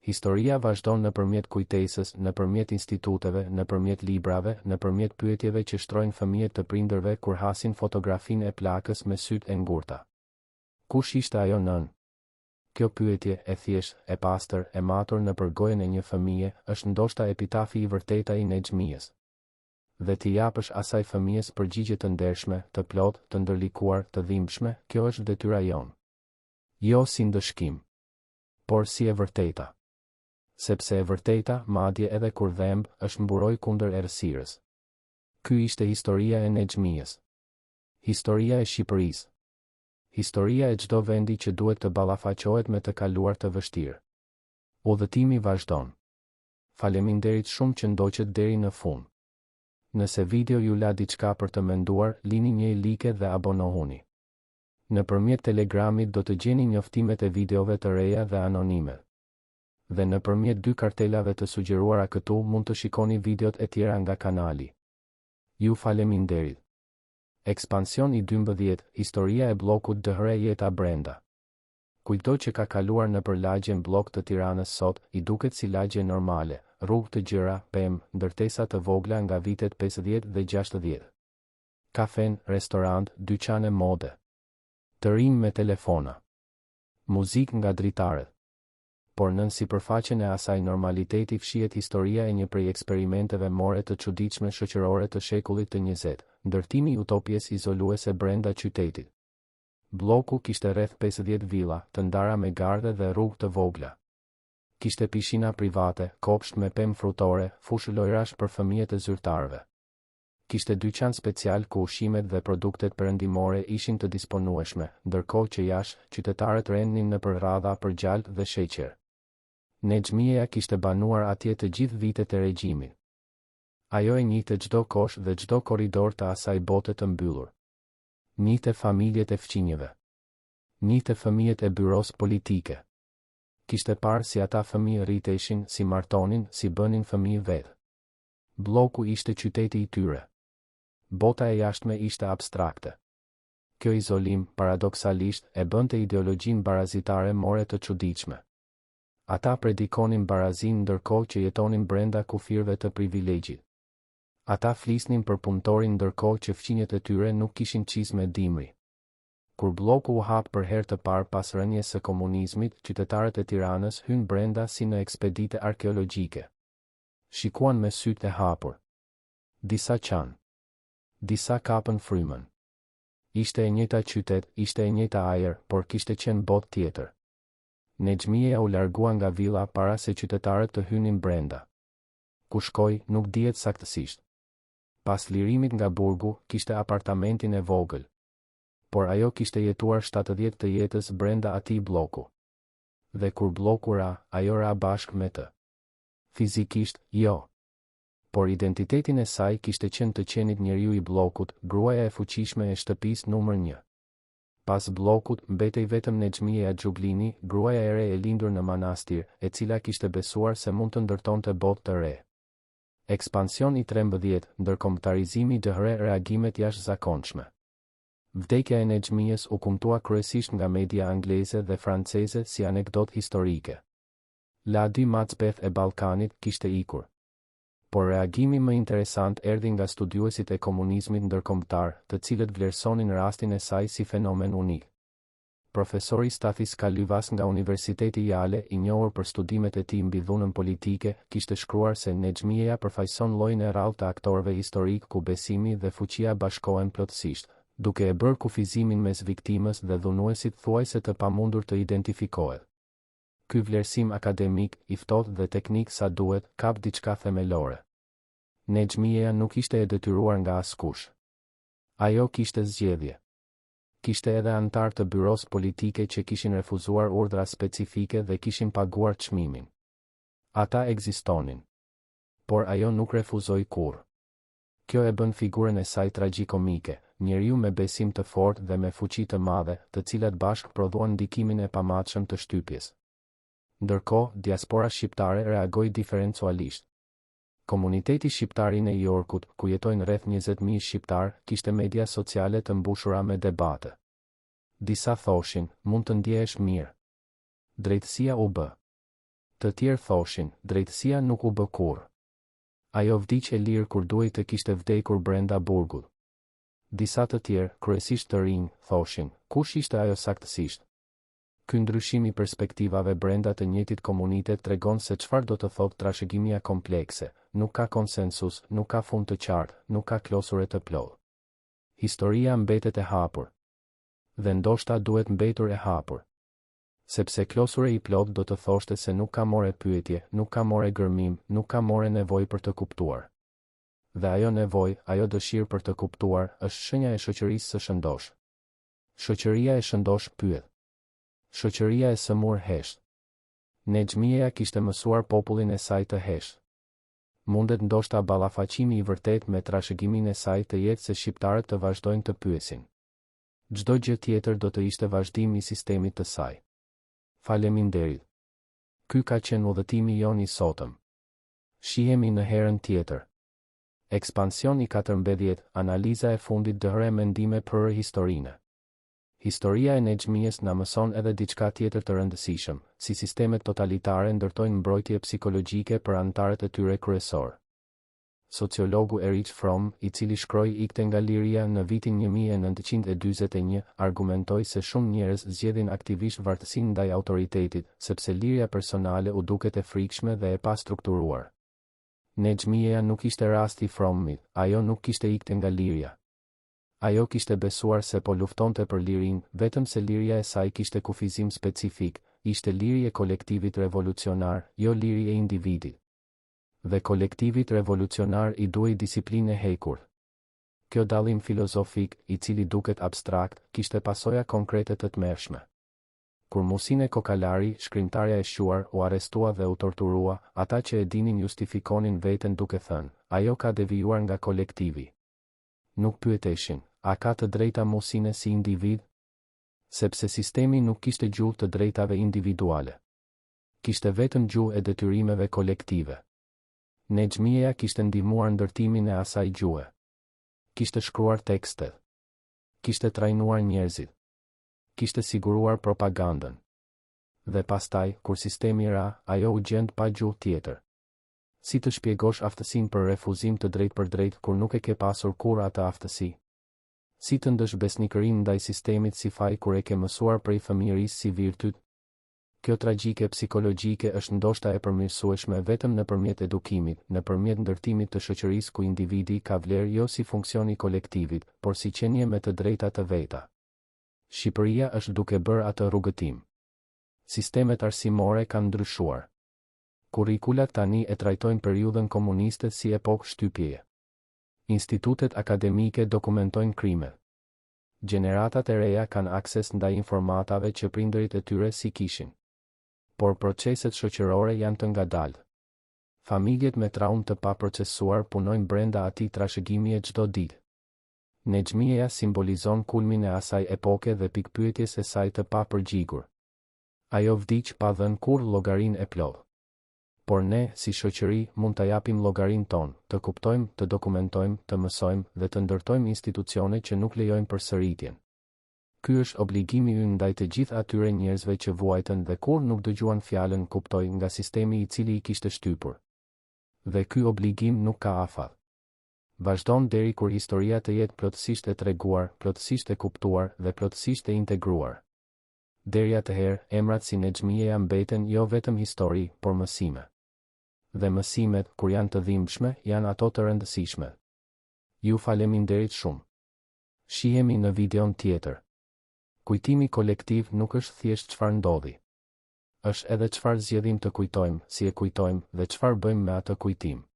Historia vazhdon nëpërmjet kujtesës, nëpërmjet instituteve, nëpërmjet librave, nëpërmjet pyetjeve që shtrojnë fëmijët të prindërve kur hasin fotografinë e plakës me sytë e ngurta. Kush ishte ajo nën? Kjo pyetje, e thjeshtë, e pastër, e matur nëpër gojën e një fëmije, është ndoshta epitafi i vërteta i Nexhmijës. dhe t'i japësh asaj fëmijës përgjigje të ndershme, të plot, të ndërlikuar, të dhimbshme, kjo është detyra jonë. Jo si ndëshkim, por si e vërteta. Sepse e vërteta, madje edhe kur dhemb, është mburoj kundër errësirës. Ky ishte historia e Nexhmijës. Historia e Shqipërisë. Historia e çdo vendi që duhet të ballafaqohet me të kaluar të vështirë. Udhëtimi vazhdon. Faleminderit shumë që ndoqët deri në fund. Nëse video ju la diçka për të menduar, lini një like dhe abonohuni. Nëpërmjet Telegramit do të gjeni njoftimet e videove të reja dhe anonime. Dhe nëpërmjet 2 kartelave të sugjeruara këtu mund të shikoni videot e tjera nga kanali. Ju faleminderit. Ekspansion i 12, historia e bllokut DHR jeta brenda. Kujto që ka kaluar nëpër lagjen bllok të Tiranës sot, i duket si lagje normale, rrugë të gjëra, pemë, ndërtesa të vogla nga vitet 50 dhe 60. Kafen, restorant, dyqane mode. Të rinj me telefona. Muzik nga dritarët. Por nën sipërfaqen e asaj normaliteti fshihet historia e një prej eksperimenteve more të çuditshme shoqërore të shekullit të 20, ndërtimi i utopjes izoluese brenda qytetit. Bloku kishte rreth 50 villa, të ndara me garde dhe rrugë të vogla. Kishte pishina private, kopsht me pemë frutore, fushë lojrash për fëmijët e zyrtarëve. Kishte dyqan special ku ushqimet dhe produktet perëndimore ishin të disponueshme, ndërkohë që jashtë, qytetarët rendnin nëpër rradha për gjalp dhe sheqer. Nexhmija kishte banuar atje të gjithë vitet e regjimit. Ajo e njihte çdo kosh dhe çdo korridor të asaj bote të mbyllur. Njihte familjet e fqinjëve. Njihte fëmijët e byros politike. Kishte parë si ata fëmijë rriteshin, si martonin, si bënin fëmijë vetë. Bloku ishte qyteti i tyre. Bota e jashtme ishte abstrakte. Kjo izolim, paradoksalisht, e bënte ideologjinë barazitare more të çuditshme. Ata predikonin barazin ndërkohë që jetonin brenda kufirëve të privilegjit. Ata flisnin për punëtorin ndërkohë që fqinjet e tyre nuk kishin çizme dimri. Kur bloku u hap për herë të parë pas rënies së komunizmit, qytetarët e Tiranës hynë brenda si në ekspedite arkeologjike. Shikuan me sytë e hapur. Disa qanë. Disa kapën frymën. Ishte e njëjta qytet, ishte e njëjta ajër, por kishte qenë botë tjetër. Nexhmija u largua nga villa para se qytetarët të hynin brenda. Ku shkoi, nuk dihet saktësisht. Pas lirimit nga burgu, kishte apartamentin e vogël. Por ajo kishte jetuar 70 të jetës brenda atij bloku. Dhe kur bloku ra, ajo ra bashkë me të. Fizikisht, jo. Por identitetin e saj kishte qenë të qenit njeriu i bllokut, gruaja e fuqishme e shtëpisë numër 1. Pas bllokut, mbetej vetëm Nexhmija Xhuglini, gruaja e re e lindur në manastir, e cila kishte besuar se mund të ndërtonte botë të re. Ekspansion i 13, ndërkombëtarizimi DHR, reagimet jashtëzakonshme. Vdekja e Nexhmijës u kumtua kryesisht nga media angleze dhe franceze si anekdotë historike. La dy Macbeth e Ballkanit kishte ikur. Por reagimi më interesant erdhi nga studiuesit e komunizmit ndërkombëtar, të cilët vlerësonin rastin e saj si fenomen unik. Profesori Stathis Kalyvas nga Universiteti Yale, i njohur për studimet e tij mbi dhunën politike, kishte shkruar se Nexhmija përfaqëson llojin e rrallë të aktorëve historik ku besimi dhe fuqia bashkohen plotësisht, duke e bërë kufizimin mes viktimës dhe dhunuesit thuajse të pamundur të identifikohet. Ky vlerësim akademik, i ftohtë dhe teknik sa duhet, kap diçka themelore. Nexhmija nuk ishte e detyruar nga askush. Ajo kishte zgjedhje. Kishte edhe antar të byros politike që kishin refuzuar urdhra specifike dhe kishin paguar çmimin. Ata ekzistonin. Por ajo nuk refuzoi kurrë. Kjo e bën figurën e saj tragjikomike, njeriu me besim të fortë dhe me fuqi të madhe, të cilat bashkë prodhuan ndikimin e pamatshëm të shtypjes. Ndërkohë, diaspora shqiptare reagoi diferencualisht. Komuniteti shqiptar i New Yorkut, ku jetojnë rreth 20.000 shqiptar, kishte media sociale të mbushura me debate. Disa thoshin, mund të ndjehesh mirë. Drejtësia u bë. Të tjerë thoshin, drejtësia nuk u bë kurrë. Ajo vdiq e lirë kur duhej të kishte vdekur brenda burgut. Disa të tjerë, kryesisht të rinj, thoshin, kush ishte ajo saktësisht? Ky ndryshim i perspektivave brenda të njëjtit komunitet tregon se çfarë do të thotë trashëgimia komplekse, nuk ka konsensus, nuk ka fund të qartë, nuk ka klosure të plotë. Historia mbetet e hapur. Dhe ndoshta duhet mbetur e hapur. Sepse klosure i plot do të thoshte se nuk ka more pyetje, nuk ka more gërmim, nuk ka more nevojë për të kuptuar. Dhe ajo nevojë, ajo dëshirë për të kuptuar, është shenja e shoqërisë së shëndosh. Shoqëria e shëndosh pyet. Shoqëria e sëmur hesht. Nexhmia kishte mësuar popullin e saj të hesht. Mundet ndoshta ballafaqimi i vërtet me trashëgimin e saj të jetë se shqiptarët të vazhdojnë të pyesin. Çdo gjë tjetër do të ishte vazhdim i sistemit të saj. Faleminderit. Ky ka qenë udhëtimi jon i sotëm. Shihemi në herën tjetër. Ekspansion i 14, analiza e fundit dëhre mendime për historinë. Historia e nexhmijes na mëson edhe diçka tjetër të rëndësishëm, si sistemet totalitare ndërtojnë mbrojtje psikologjike për anëtarët e tyre kryesor. Sociologu Erich Fromm, i cili shkroi Ikte nga liria në vitin 1941, argumentoi se shumë njerëz zgjedhin aktivisht vartësinë ndaj autoritetit, sepse liria personale u duket e frikshme dhe e pastrukturuar. Nexhmia nuk ishte rasti i Frommit, ajo nuk kishte ikte nga liria. Ajo kishte besuar se po luftonte për lirin, vetëm se liria e saj kishte kufizim specifik, ishte liri e kolektivit revolucionar, jo liri e individit. Dhe kolektivit revolucionar i duhej disiplinë e hekur. Kjo dallim filozofik, i cili duket abstrakt, kishte pasoja konkrete të tmerrshme. Kur Musine Kokalari, shkrimtarja e shuar, u arrestua dhe u torturua, ata që e dinin justifikonin veten duke thënë, ajo ka devijuar nga kolektivi. Nuk pyeteshin, a ka të drejta Musine si individ? Sepse sistemi nuk kishte gjuhë të drejtave individuale. Kishte vetëm gjuhë e detyrimeve kolektive. Nexhmia kishte ndihmuar ndërtimin e asaj gjuhe. Kishte shkruar tekste. Kishte trajnuar njerëzit. Kishte siguruar propagandën. Dhe pastaj, kur sistemi ra, ajo u gjend pa gjuhë tjetër. Si të shpjegosh aftësinë për refuzim të drejt për drejt kur nuk e ke pasur kur atë aftësi? Si të ndësh besnikërinë ndaj sistemit si faj kur e ke mësuar prej fëmijërisë si virtyt? Kjo tragjike psikologjike është ndoshta e përmirësueshme vetëm nëpërmjet edukimit, nëpërmjet ndërtimit të shoqërisë ku individi ka vlerë jo si funksioni kolektivit, por si qenie me të drejta të veta. Shqipëria është duke bërë atë rrugëtim. Sistemet arsimore kanë ndryshuar. Kurrikulat tani e trajtojnë periudhën komuniste si epokë shtypjeje. Institutet akademike dokumentojnë krimet. Gjeneratat e reja kanë akses ndaj informatave që prindërit e tyre si kishin. Por proceset shoqërore janë të ngadalë. Familjet me traumë të paprocesuar punojnë brenda atij trashëgimie çdo ditë. Nexhmia simbolizon kulmin e asaj epoke dhe pikpyetjes së saj të papërgjigur. Ajo vdiq pa dhënë kurrë llogarinë e plotë. Por ne, si shoqëri, mund të japim llogarinë tonë, të kuptojmë, të dokumentojmë, të mësojmë dhe të ndërtojmë institucione që nuk lejojnë përsëritjen. Ky është obligimi ynë ndaj të gjithë atyre njerëzve që vuajtën dhe kur nuk dëgjuan fjalën kuptoj nga sistemi i cili i kishte shtypur. Dhe ky obligim nuk ka afat. Vazhdon deri kur historia të jetë plotësisht e treguar, plotësisht e kuptuar dhe plotësisht e integruar. Deri atëherë, emrat si Nexhmia mbeten jo vetëm histori, por mësime. Dhe mësimet, kur janë të dhimbshme, janë ato të rëndësishme. Ju faleminderit shumë. Shihemi në videon tjetër. Kujtimi kolektiv nuk është thjesht çfarë ndodhi. Është edhe çfarë zgjedhim të kujtojmë, si e kujtojmë dhe çfarë bëjmë me atë kujtim.